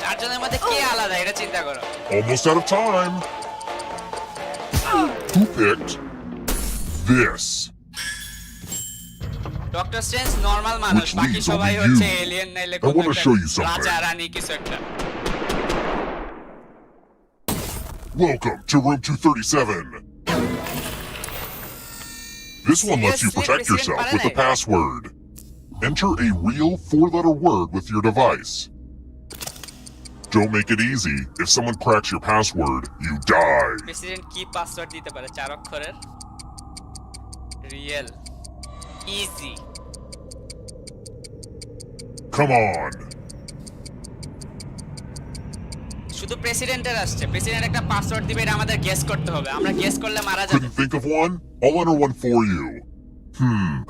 চারজনের মধ্যে কে আলাদা এটা চিন্তা করো। Almost out of time. Who picked this? Doctor strange normal মানুষ, Which বাকি leaves সবাই only হচ্ছে you. এলিয়েন নাইলে I want to show you something. রাজা রানী কিছু একটা। Welcome to room 237. This one lets you Seriously, protect President yourself with a Paranay. password. Enter a real 4-letter word with your device. Don't make it easy. If someone cracks your password, you die. President কি password দিতে পারে 4 অক্ষরের? Real easy. Come on. শুধু প্রেসিডেন্টের আসছে, president একটা password দিবে, এটা আমাদের গেস করতে হবে, আমরা গেস করলে মারা যাবে। Couldn't think of one? I'll enter one for you.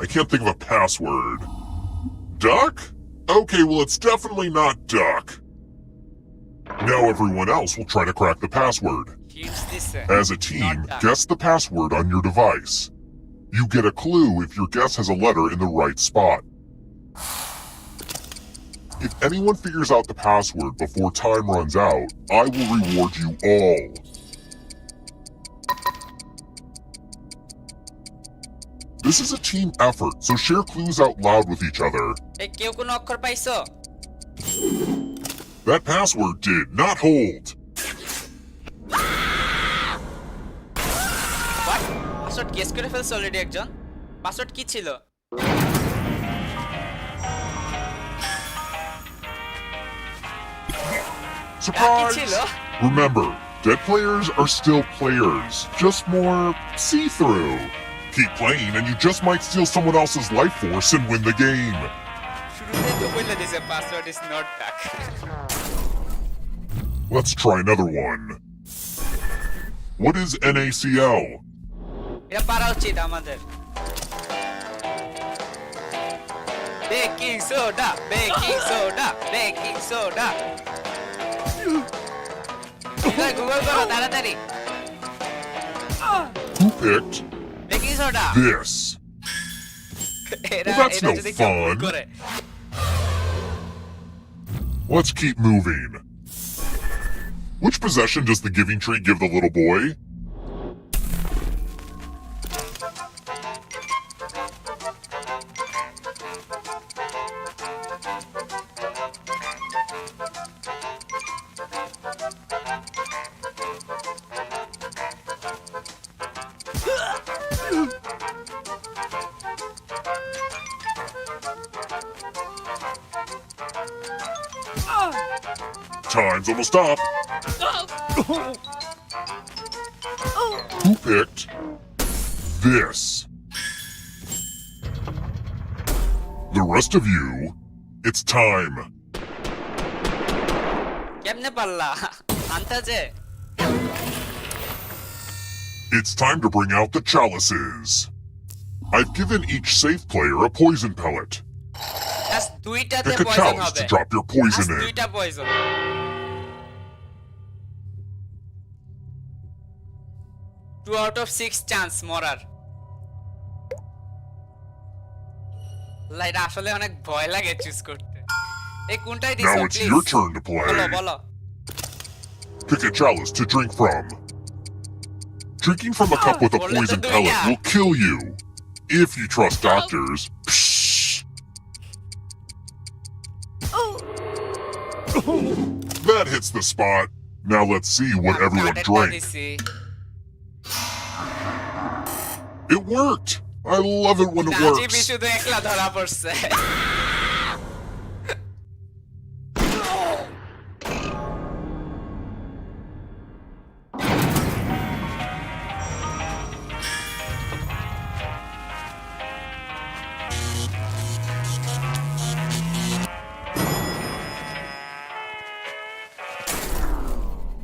I can't think of a password. Duck? Okay, well it's definitely not duck. Now everyone else will try to crack the password. Here's this, As a team, not duck. guess the password on your device. You get a clue if your guess has a letter in the right spot. If anyone figures out the password before time runs out, I will reward you all. This is a team effort, so share clues out loud with each other. এই কেউ কোন অক্ষর পাইছো? That password did not hold. What? Password guess করে ফেলছে already একজন। Password কি ছিল? Surprise! Chilo. Remember, dead players are still players, just more see-through. Keep playing and you just might steal someone else's life force and win the game. শুরুতেই তো বলে দিয়েছে password is not ডাক। Let's try another one. What is NaCl? এটা পারা উচিত আমাদের। Baking soda, baking soda, baking soda. Google করো তাড়াতাড়ি। Who picked baking soda. this? এরা Well, that's এরা no যদি কেউ ভুল fun. করে। Let's keep moving. Which possession does the giving tree give the little boy? Time's almost up. Who picked this? The rest of you, it's time. কেমনে পারলা আন্তাজে It's time to bring out the chalices. I've given each safe player a poison pellet. আজ দুইটাতে Pick a poison chalice হবে to drop your poison আজ in. দুইটা poison 2 out of 6 chance মরার light আসলে অনেক ভয় লাগে চুজ করতে এই কোনটাই দিছো Now it's please your turn to বলো play. বলো Pick a chalice to drink from. Drinking from a cup with a poison pellet will kill you. If you trust doctors. Psh. That hits the spot. Now let's see what everyone drank. It worked! I love it when it নাজিবি works. শুধু একলা ধরা পড়ছে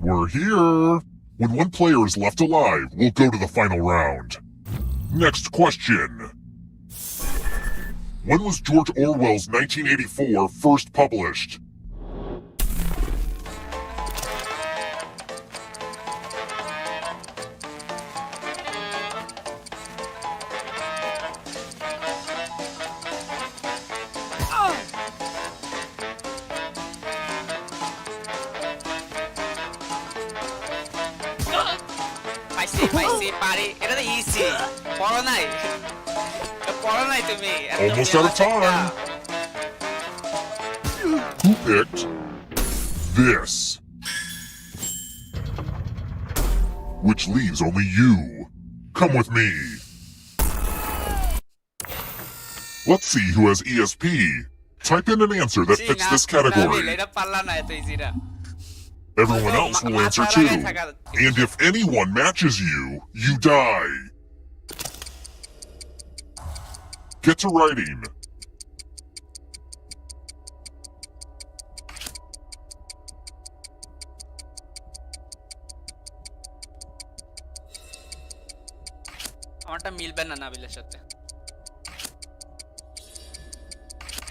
We're here. When one player is left alive, we'll go to the final round. Next question. When was George Orwell's 1984 first published? পাইছি পারি এটা তো easy পড়ো নাই তুমি Almost out of time. Who picked this? Which leaves only you. Come with me. Let's see who has ESP. Type in an answer that fits this category. এটা পারলা না এত ইজি না Everyone else will answer too. And if anyone matches you, you die. Get to writing. আমারটা মিলবে না নাবিলের সাথে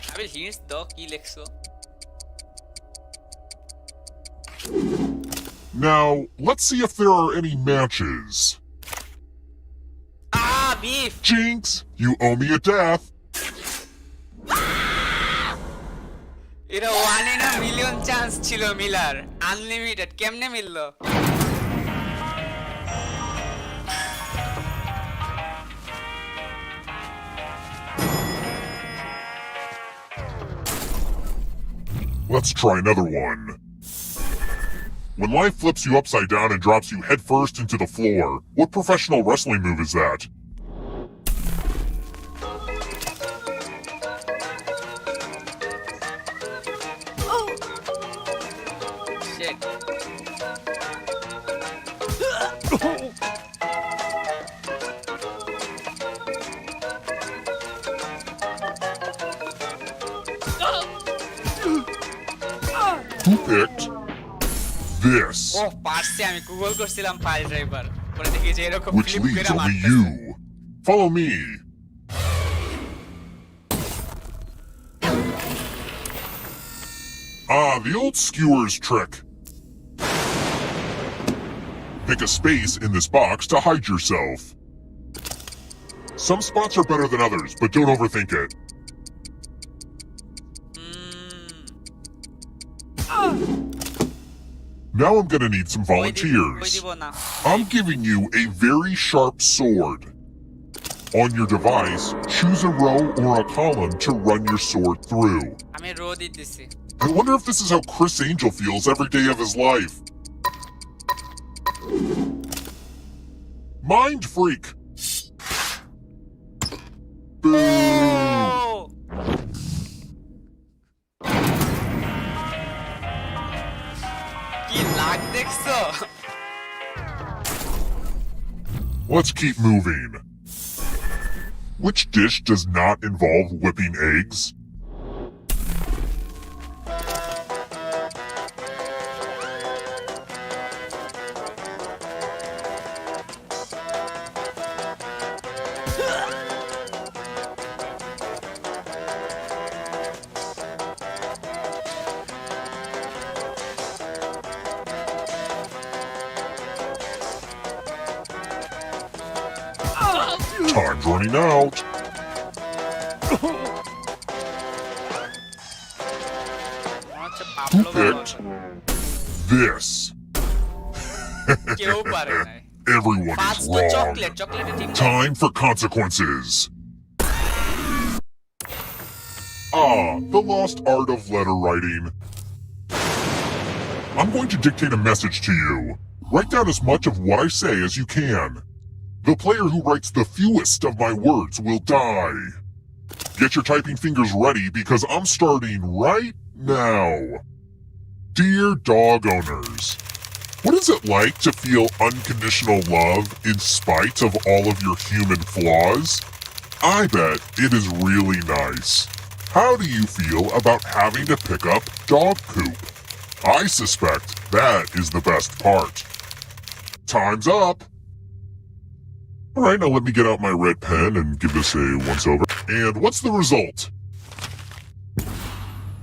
Nabil hints দাও কি লেখছো Now, let's see if there are any matches. beef. Jinx, you owe me a death. এটা 1 in a million chance ছিল Miller unlimited কেমনে মিললো Let's try another one. When life flips you upside down and drops you headfirst into the floor, what professional wrestling move is that? Shit. Who picked this? Oh, পারছি আমি Google করছিলাম pile driver পরে দেখি যে এরকম Which flip leaves করে only মারতেছে you. Follow me. Ah, the old skewers trick. Pick a space in this box to hide yourself. Some spots are better than others, but don't overthink it. Now I'm gonna need some volunteers. I'm giving you a very sharp sword. On your device, choose a row or a column to run your sword through. আমি rho দিতেছি I wonder if this is how Chris Angel feels every day of his life. Mind freak! Boo! কি লাগ দেখছো Let's keep moving. Which dish does not involve whipping eggs? Time's running out. Who picked this? কেউ পারে নাই Everyone পাঁচ is তো wrong. চকলেটের team Time for consequences. The lost art of letter writing. I'm going to dictate a message to you. Write down as much of what I say as you can. The player who writes the fewest of my words will die. Get your typing fingers ready because I'm starting right now. Dear dog owners, what is it like to feel unconditional love in spite of all of your human flaws? I bet it is really nice. How do you feel about having to pick up dog poop? I suspect that is the best part. Time's up! Alright, now let me get out my red pen and give this a once-over. And what's the result?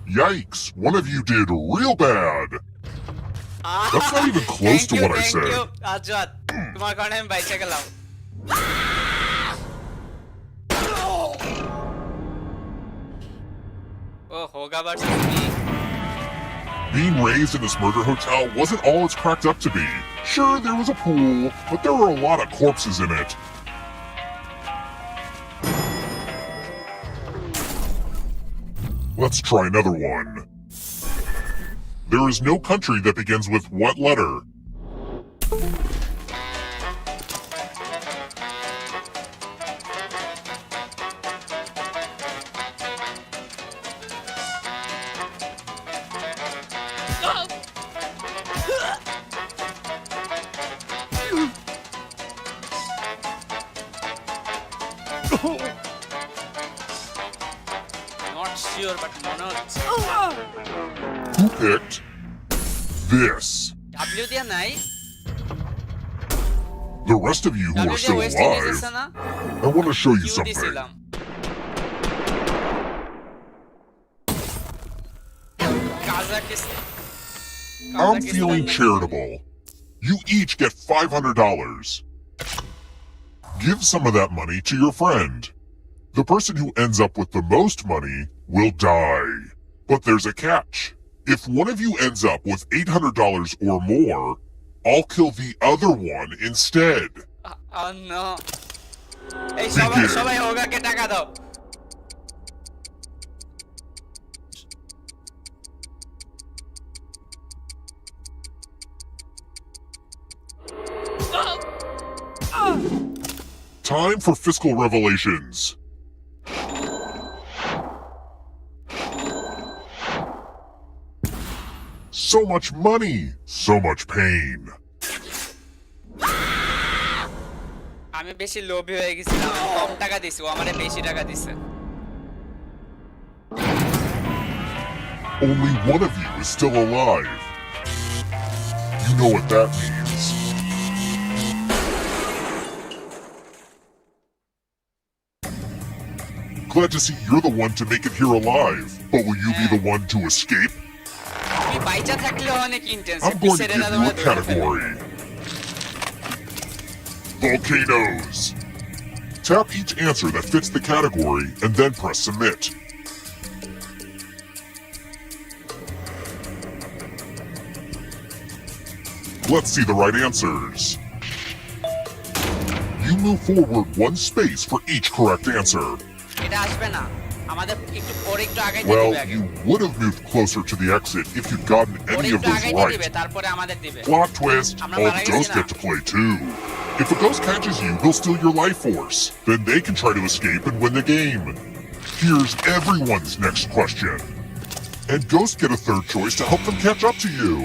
Yikes, one of you did real bad. That's not even close to what I said. Azad তোমার কারণে আমি বাইচে গেলাম ও হোগা versus me Being raised in this murder hotel wasn't all it's cracked up to be. Sure, there was a pool, but there were a lot of corpses in it. Let's try another one. There is no country that begins with what letter? not sure but মনে হচ্ছে Who picked this? W দিয়া নাই The rest of you who are still alive, I want to show you something. I'm feeling charitable. You each get $500. Give some of that money to your friend. The person who ends up with the most money will die. But there's a catch. If one of you ends up with $800 or more, I'll kill the other one instead. Oh no. Hey, Begin. সবাই হোগাকে টাকা দাও। Time for fiscal revelations. So much money, so much pain. আমি বেশি লোভী হয়ে গেছিলাম আমি কম টাকা দিছি ও আমারে বেশি টাকা দিছে Only one of you is still alive. You know what that means. Glad to see you're the one to make it here alive, but will you be the one to escape? আমি বাইচা থাকলে অনেক intense I'm going to give you a category. Volcanoes. Tap each answer that fits the category and then press submit. Let's see the right answers. You move forward one space for each correct answer. এটা আসবে না আমাদের একটু পরে একটু আগাইতে Well, দিবে আগে you would have moved closer to the exit if you'd gotten পরে any of একটু those আগাইতে দিবে right. তারপরে আমাদের দিবে Plot twist, আমরা all মারা the গেছি ghosts না। get to play too. If a ghost catches you, they'll steal your life force. Then they can try to escape and win the game. Here's everyone's next question. And ghosts get a third choice to help them catch up to you.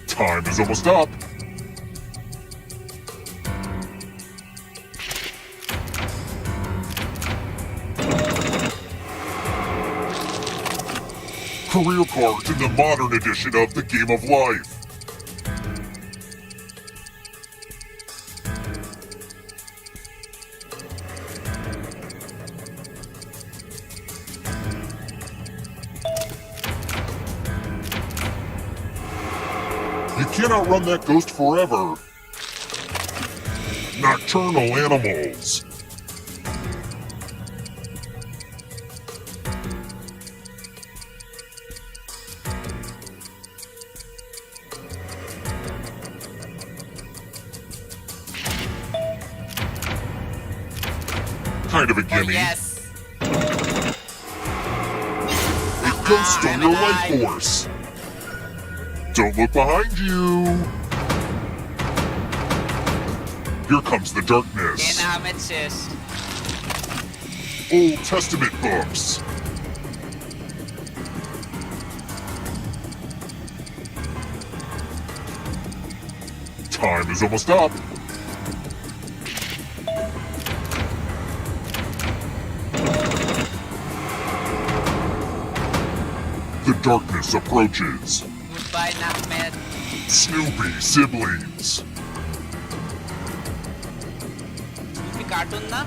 Time is almost up. Career cards in the modern edition of the Game of Life. You cannot run that ghost forever. Nocturnal animals. Kind of a gimme. yes A ghost stole your life force. Don't look behind you. Here comes the darkness. কেন আহমেদ শেষ Old Testament books. Time is almost up. The darkness approaches. goodbye Ahmed Snoopy siblings. তুমি cartoon না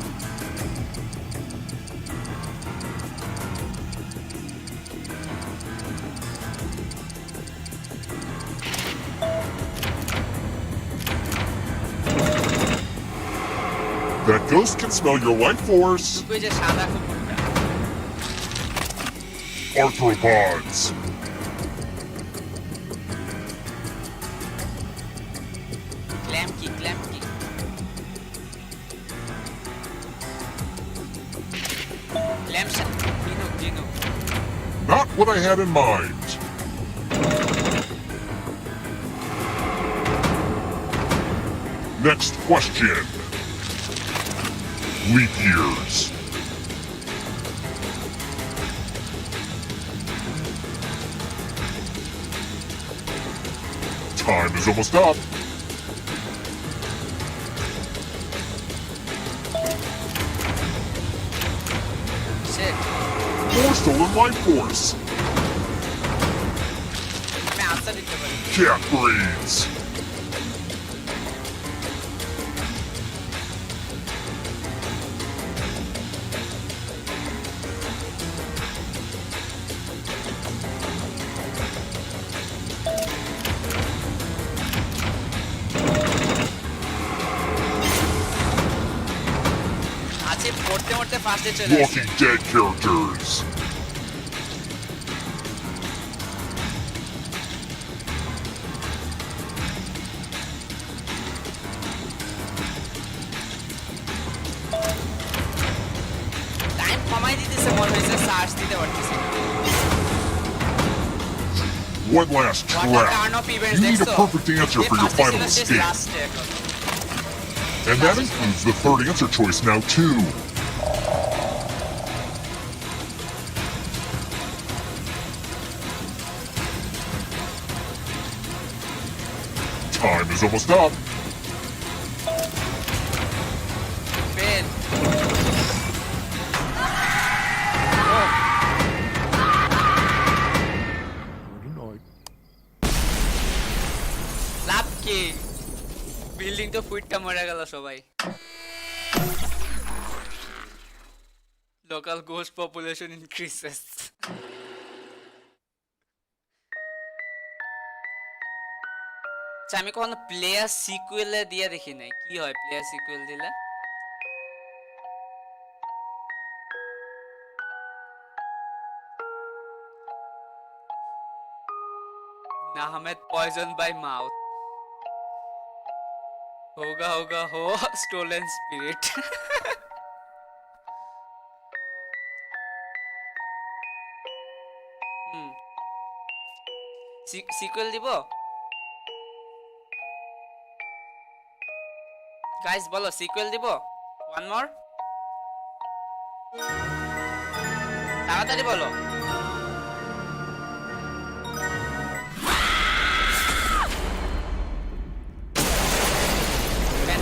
That ghost can smell your life force. তুই যে সাদা কুকুরটা Arthropods. Clam কি clam জিনুক Not what I had in mind. Next question. Leap years. Time is almost up. Shit. More stolen life force. আমি answer দিতে পারি Cat breeds. আছে পড়তে পড়তে ফার্স্টে চলে আসে Walking Dead characters. টাইম কমাই দিতেছে মনে হয়েছে সার্চ দিতে পারতেছি না One last water trap. Turn off You events need a দেখছো perfect answer for your final escape. লাস্টে এখন And that includes the third answer choice now, too. Time is almost up. Pen love কি building তো ফুটটা মরে গেল সবাই local ghost population increases আমি কখনো প্লেয়ার সিকুয়েলে দিয়ে দেখি নাই কি হয় প্লেয়ার সিকুয়েল দিলে Ahmed poisoned by mouth. Hoga hoga ho, stolen spirit. Sequel দিব? Guys বলো sequel দিব? One more? তাড়াতাড়ি বলো।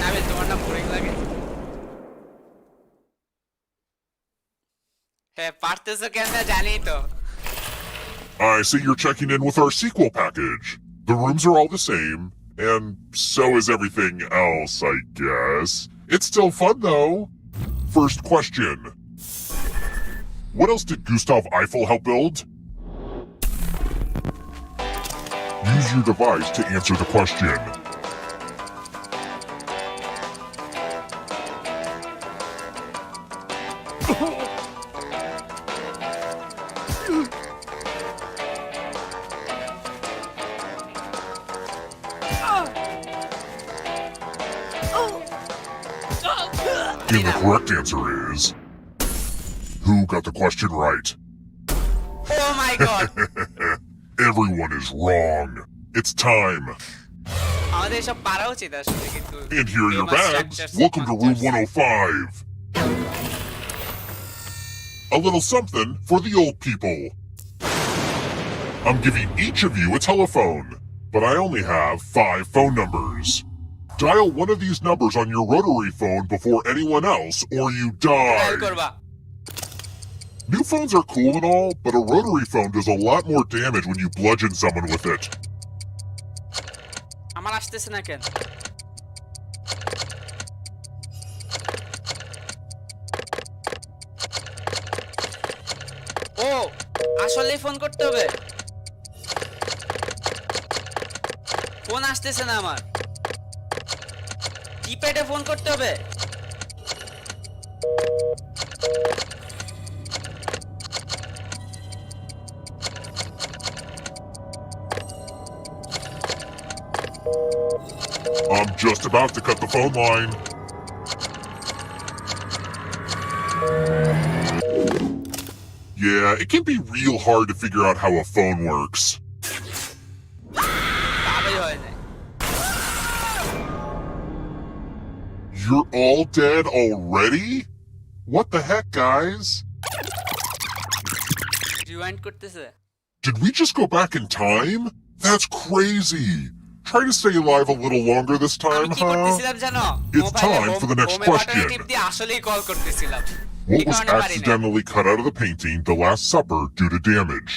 নাবিল তোমার নাম বোরিং লাগে? হ্যাঁ পারতেছো কেন জানি তো। I see you're checking in with our sequel package. The rooms are all the same, and so is everything else, I guess. It's still fun, though. First question. What else did Gustav Eiffel help build? Use your device to answer the question. And the correct answer is... Who got the question right? Oh my god! Everyone is wrong. It's time. আমাদের সব পারা উচিত আসলে কিন্তু। And here are your bags. Welcome to room 105. A little something for the old people. I'm giving each of you a telephone, but I only have 5 phone numbers. Dial one of these numbers on your rotary phone before anyone else, or you die. New phones are cool and all, but a rotary phone does a lot more damage when you bludgeon someone with it. আমার আসতেছে না কেন? ও আসলেই phone করতে হবে? Phone আসতেছে না আমার। কিপ্যাডে ফোন করতে হবে? I'm just about to cut the phone line. Yeah, it can be real hard to figure out how a phone works. You're all dead already? What the heck, guys? Rewind করতেছে। Did we just go back in time? That's crazy. Try to stay alive a little longer this time, আমি কি করতেছিলাম জানো? It's time for the next question. টিপ দিয়ে আসলেই call করতেছিলাম। What was accidentally cut out of the painting The Last Supper due to damage?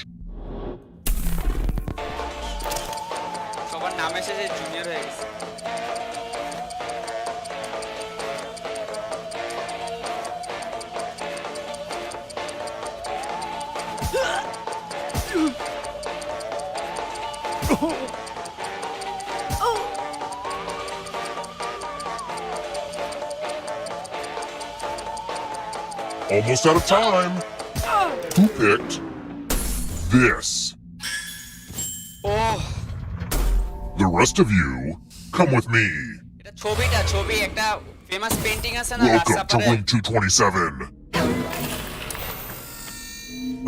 সবার নাম এসেছে জুনিয়র হয়ে গেছে। Almost out of time. Who picked this? Oh. The rest of you, come with me. এটা ছবি একটা famous painting আছে না Welcome to room 227.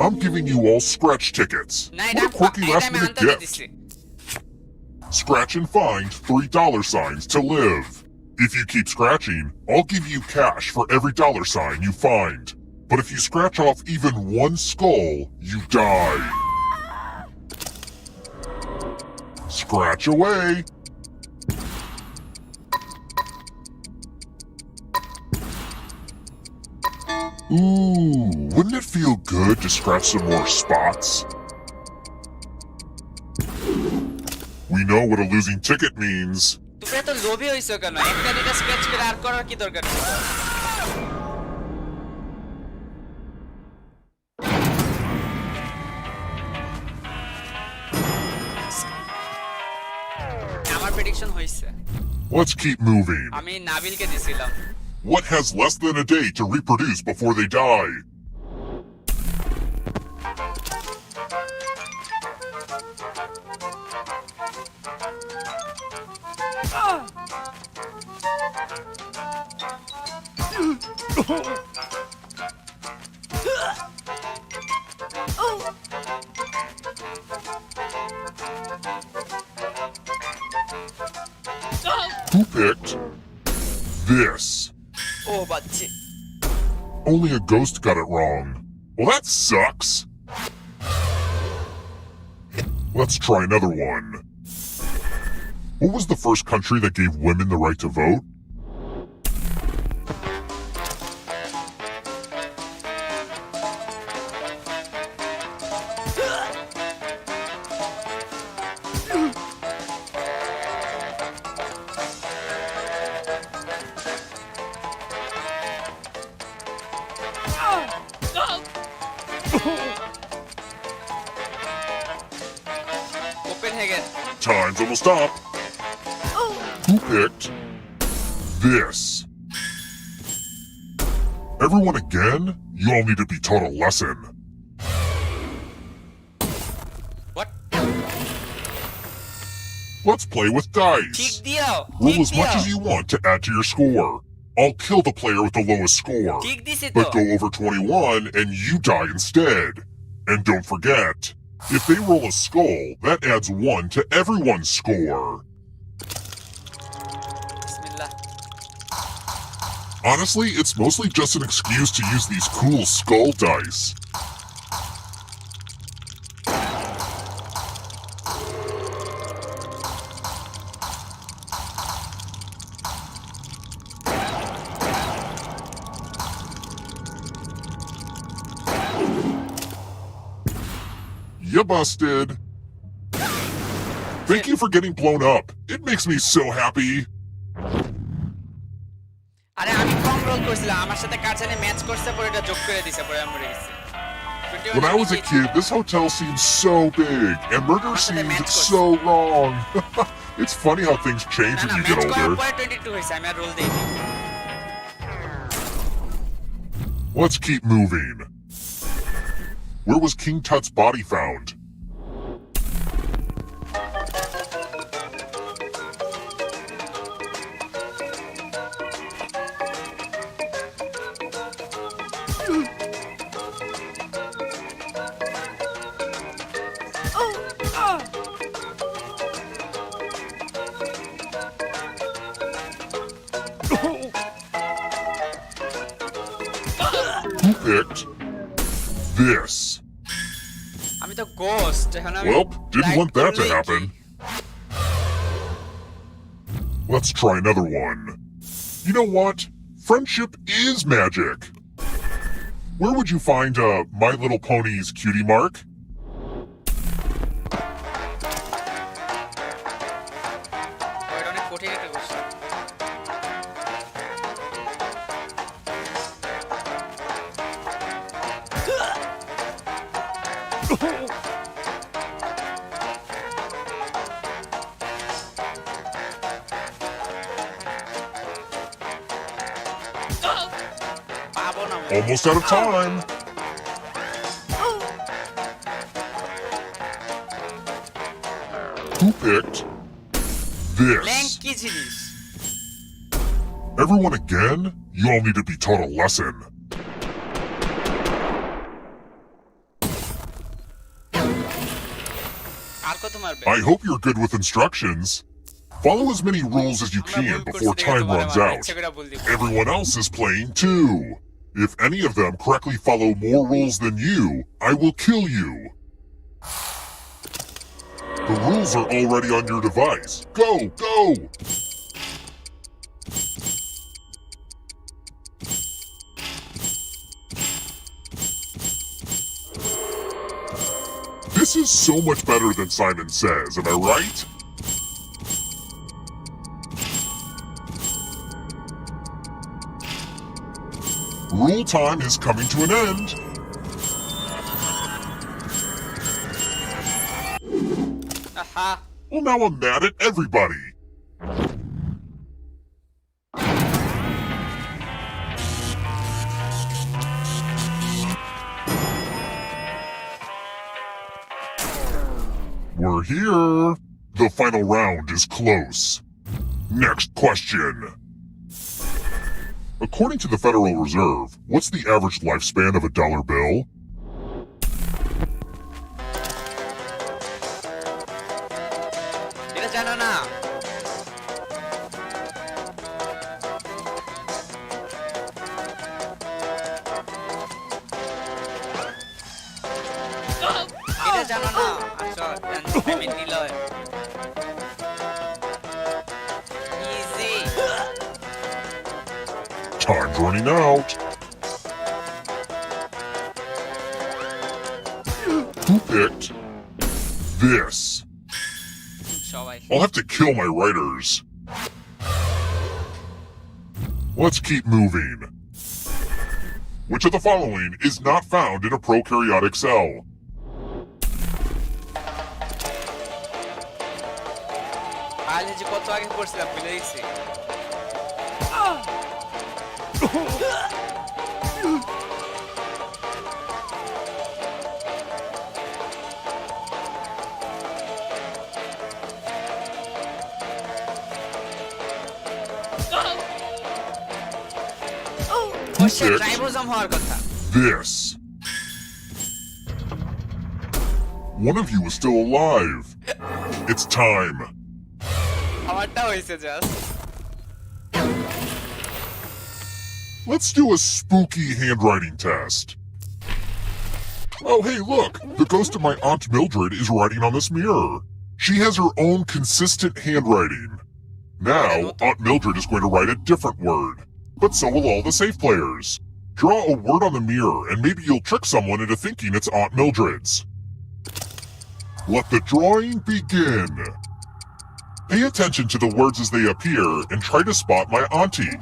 I'm giving you all scratch tickets. What a quirky last minute gift. Scratch and find $3 to live. If you keep scratching, I'll give you cash for every $sign you find. But if you scratch off even one skull, you die. Scratch away. Ooh, wouldn't it feel good to scratch some more spots? We know what a losing ticket means. তুমি এত লোভী হইছো কেন? একটা দুটো sketch করে আর করার কি দরকার ছিল? আমার প্রেডিকশন হইছে। Let's keep moving. আমি নাবিলকে দিছিলাম। What has less than a day to reproduce before they die? Who picked this? O বাচ্চি Only a ghost got it wrong. Well, that sucks. Let's try another one. What was the first country that gave women the right to vote? Copenhagen. Time's almost up. Who picked this? Everyone again? You all need to be taught a lesson. What? Let's play with dice. ঠিক দিও Roll as much as you want to add to your score. I'll kill the player with the lowest score. ঠিক দিছি তো But go over 21 and you die instead. And don't forget, if they roll a skull, that adds 1 to everyone's score. বিসমিল্লাহ Honestly, it's mostly just an excuse to use these cool skull dice. You busted. Thank you for getting blown up. It makes me so happy. আরে আমি কম role করছিলাম আমার সাথে কার জানে match করছে পরে এটা যোগ করে দিছে পরে আমি মরে গেছি When I was a kid, this hotel seemed so big, and murder seemed so wrong. It's funny how things change না when না you get ম্যাচ করার older. পরে 22 হইছে আমি আর রোল দেইনি Let's keep moving. Where was King Tut's body found? Who picked this? আমি তো ghost এখন আমি Well, didn't light want that to করলেই happen. কি? Let's try another one. You know what? Friendship is magic. Where would you find My Little Pony's cutie mark? ওইটা অনেক কঠিন একটা কোশ্চেন পাবো না মনে হয়। Almost out of time. Who picked blank this? কি জিনিস Everyone again? You all need to be taught a lesson. আর কত মারবে I hope you're good with instructions. Follow as many rules as you আমরা can ভুল করছি before দেখে time তোমারে runs মারবো, out. ইচ্ছে করে ভুল দিব। Everyone else is playing too. If any of them correctly follow more rules than you, I will kill you. The rules are already on your device. Go, go! This is so much better than Simon Says, am I right? Rule time is coming to an end. আহা Well, now I'm mad at everybody. We're here. The final round is close. Next question. According to the Federal Reserve, what's the average lifespan of a dollar bill? এটা জানো না? এটা জানো না? আচ্ছা, payment নিল। Easy. Time's running out. Who picked this? সবাই। I'll have to kill my writers. Let's keep moving. Which of the following is not found in a prokaryotic cell? Biology কত আগে পড়ছিলাম ভুলে গেছি। Six. রাইবোজোম হওয়ার কথা। This. One of you is still alive. It's time. আমারটা হইছে just. Let's do a spooky handwriting test. Oh, hey, look! The ghost of my Aunt Mildred is writing on this mirror. She has her own consistent handwriting. Now, Aunt Mildred is going to write a different word. But so will all the safe players. Draw a word on the mirror, and maybe you'll trick someone into thinking it's Aunt Mildred's. Let the drawing begin. Pay attention to the words as they appear, and try to spot my auntie.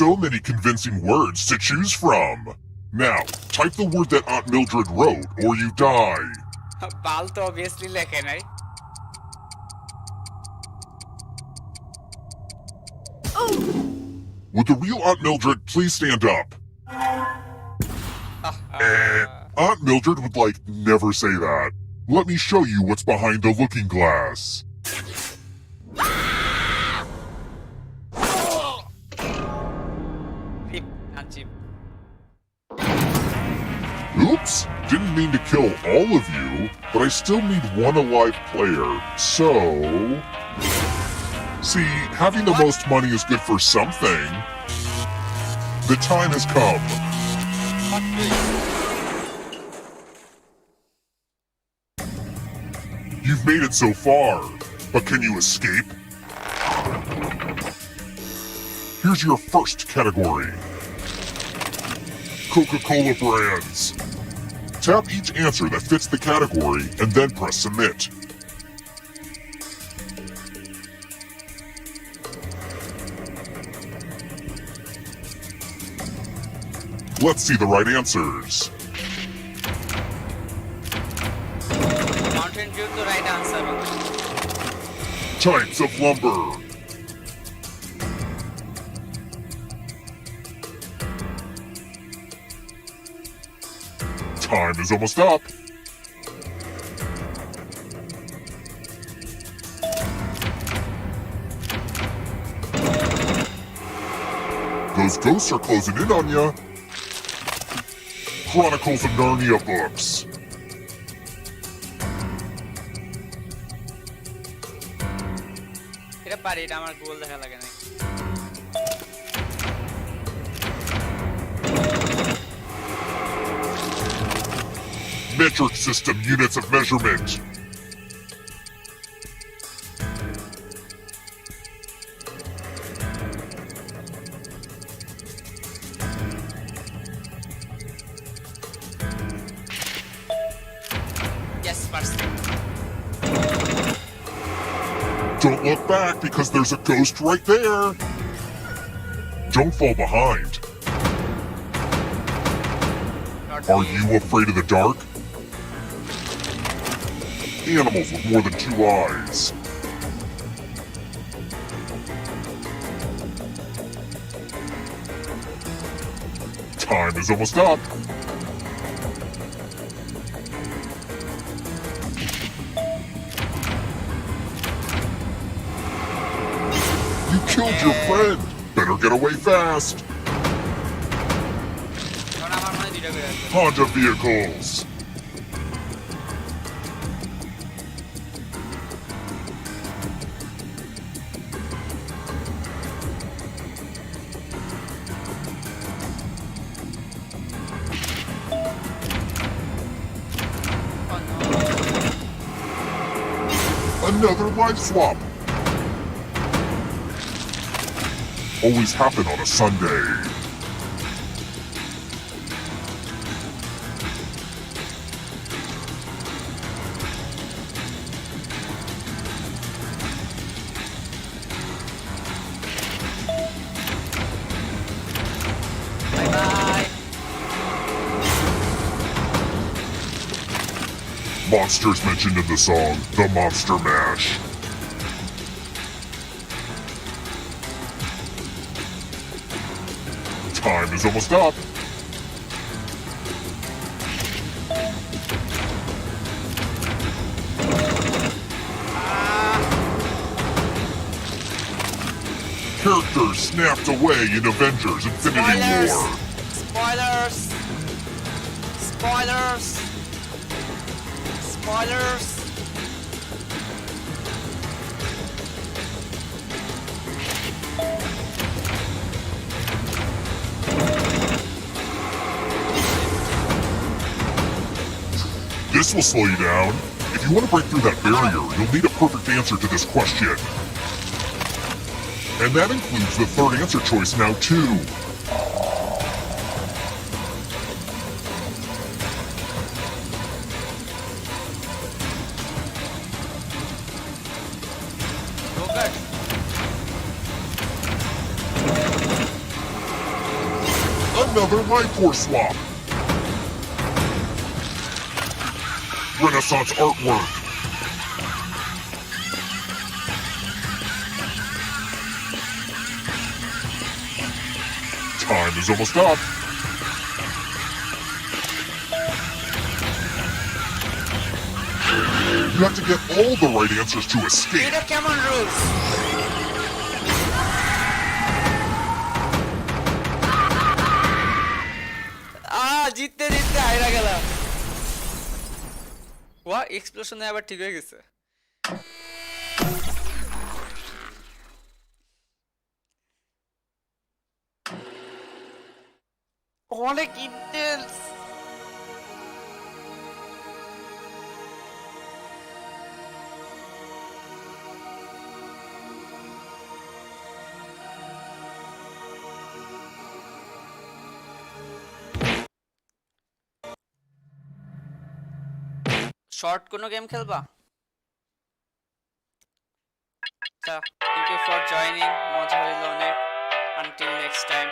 So many convincing words to choose from. Now, type the word that Aunt Mildred wrote, or you die. বাল তো obviously লেখে নাই। Would the real Aunt Mildred please stand up? Aunt Mildred would never say that. Let me show you what's behind the looking glass. Oops, didn't mean to kill all of you, but I still need one alive player, so... See, having the most money is good for something. The time has come. You've made it so far, but can you escape? Here's your first category. Coca-Cola brands. Tap each answer that fits the category and then press submit. Let's see the right answers. Mountain Dew the right answer. Types of lumber. Time is almost up. Those ghosts are closing in on ya. Chronicles of Narnia books. এটা পারি, এটা আমার গোল দেখা লাগে না। Metric system units of measurement. Yes, first. Don't look back because there's a ghost right there. Don't fall behind. Are you afraid of the dark? Animals with more than 2 eyes. Time is almost up. You killed your friend. Better get away fast. এখন আমার মনে হয় দুইটা করে আছে। Honda vehicles. Another life swap. Always happen on a Sunday. Bye bye. Monsters mentioned in the song, The Monster Mash. Time is almost up. Characters snapped away in Avengers Infinity Spoilers. War. Spoilers. Spoilers. Spoilers. This will slow you down. If you want to break through that barrier, you'll need a perfect answer to this question. And that includes the third answer choice now, too. Joker. Another life force swap. Renaissance artwork. Time is almost up. You have to get all the right answers to escape. এটা কেমন rules? জিততে জিততে হাইরা গেলাম। ওয়া এক্সপ্লোশনে আবার ঠিক হয়ে গেছে। অনেক ইন্টেন্স। শর্ট কোনো গেম খেলবা? আচ্ছা, থ্যাংক ইউ ফর জয়নিং, মজা হইল অনেক। Until next time.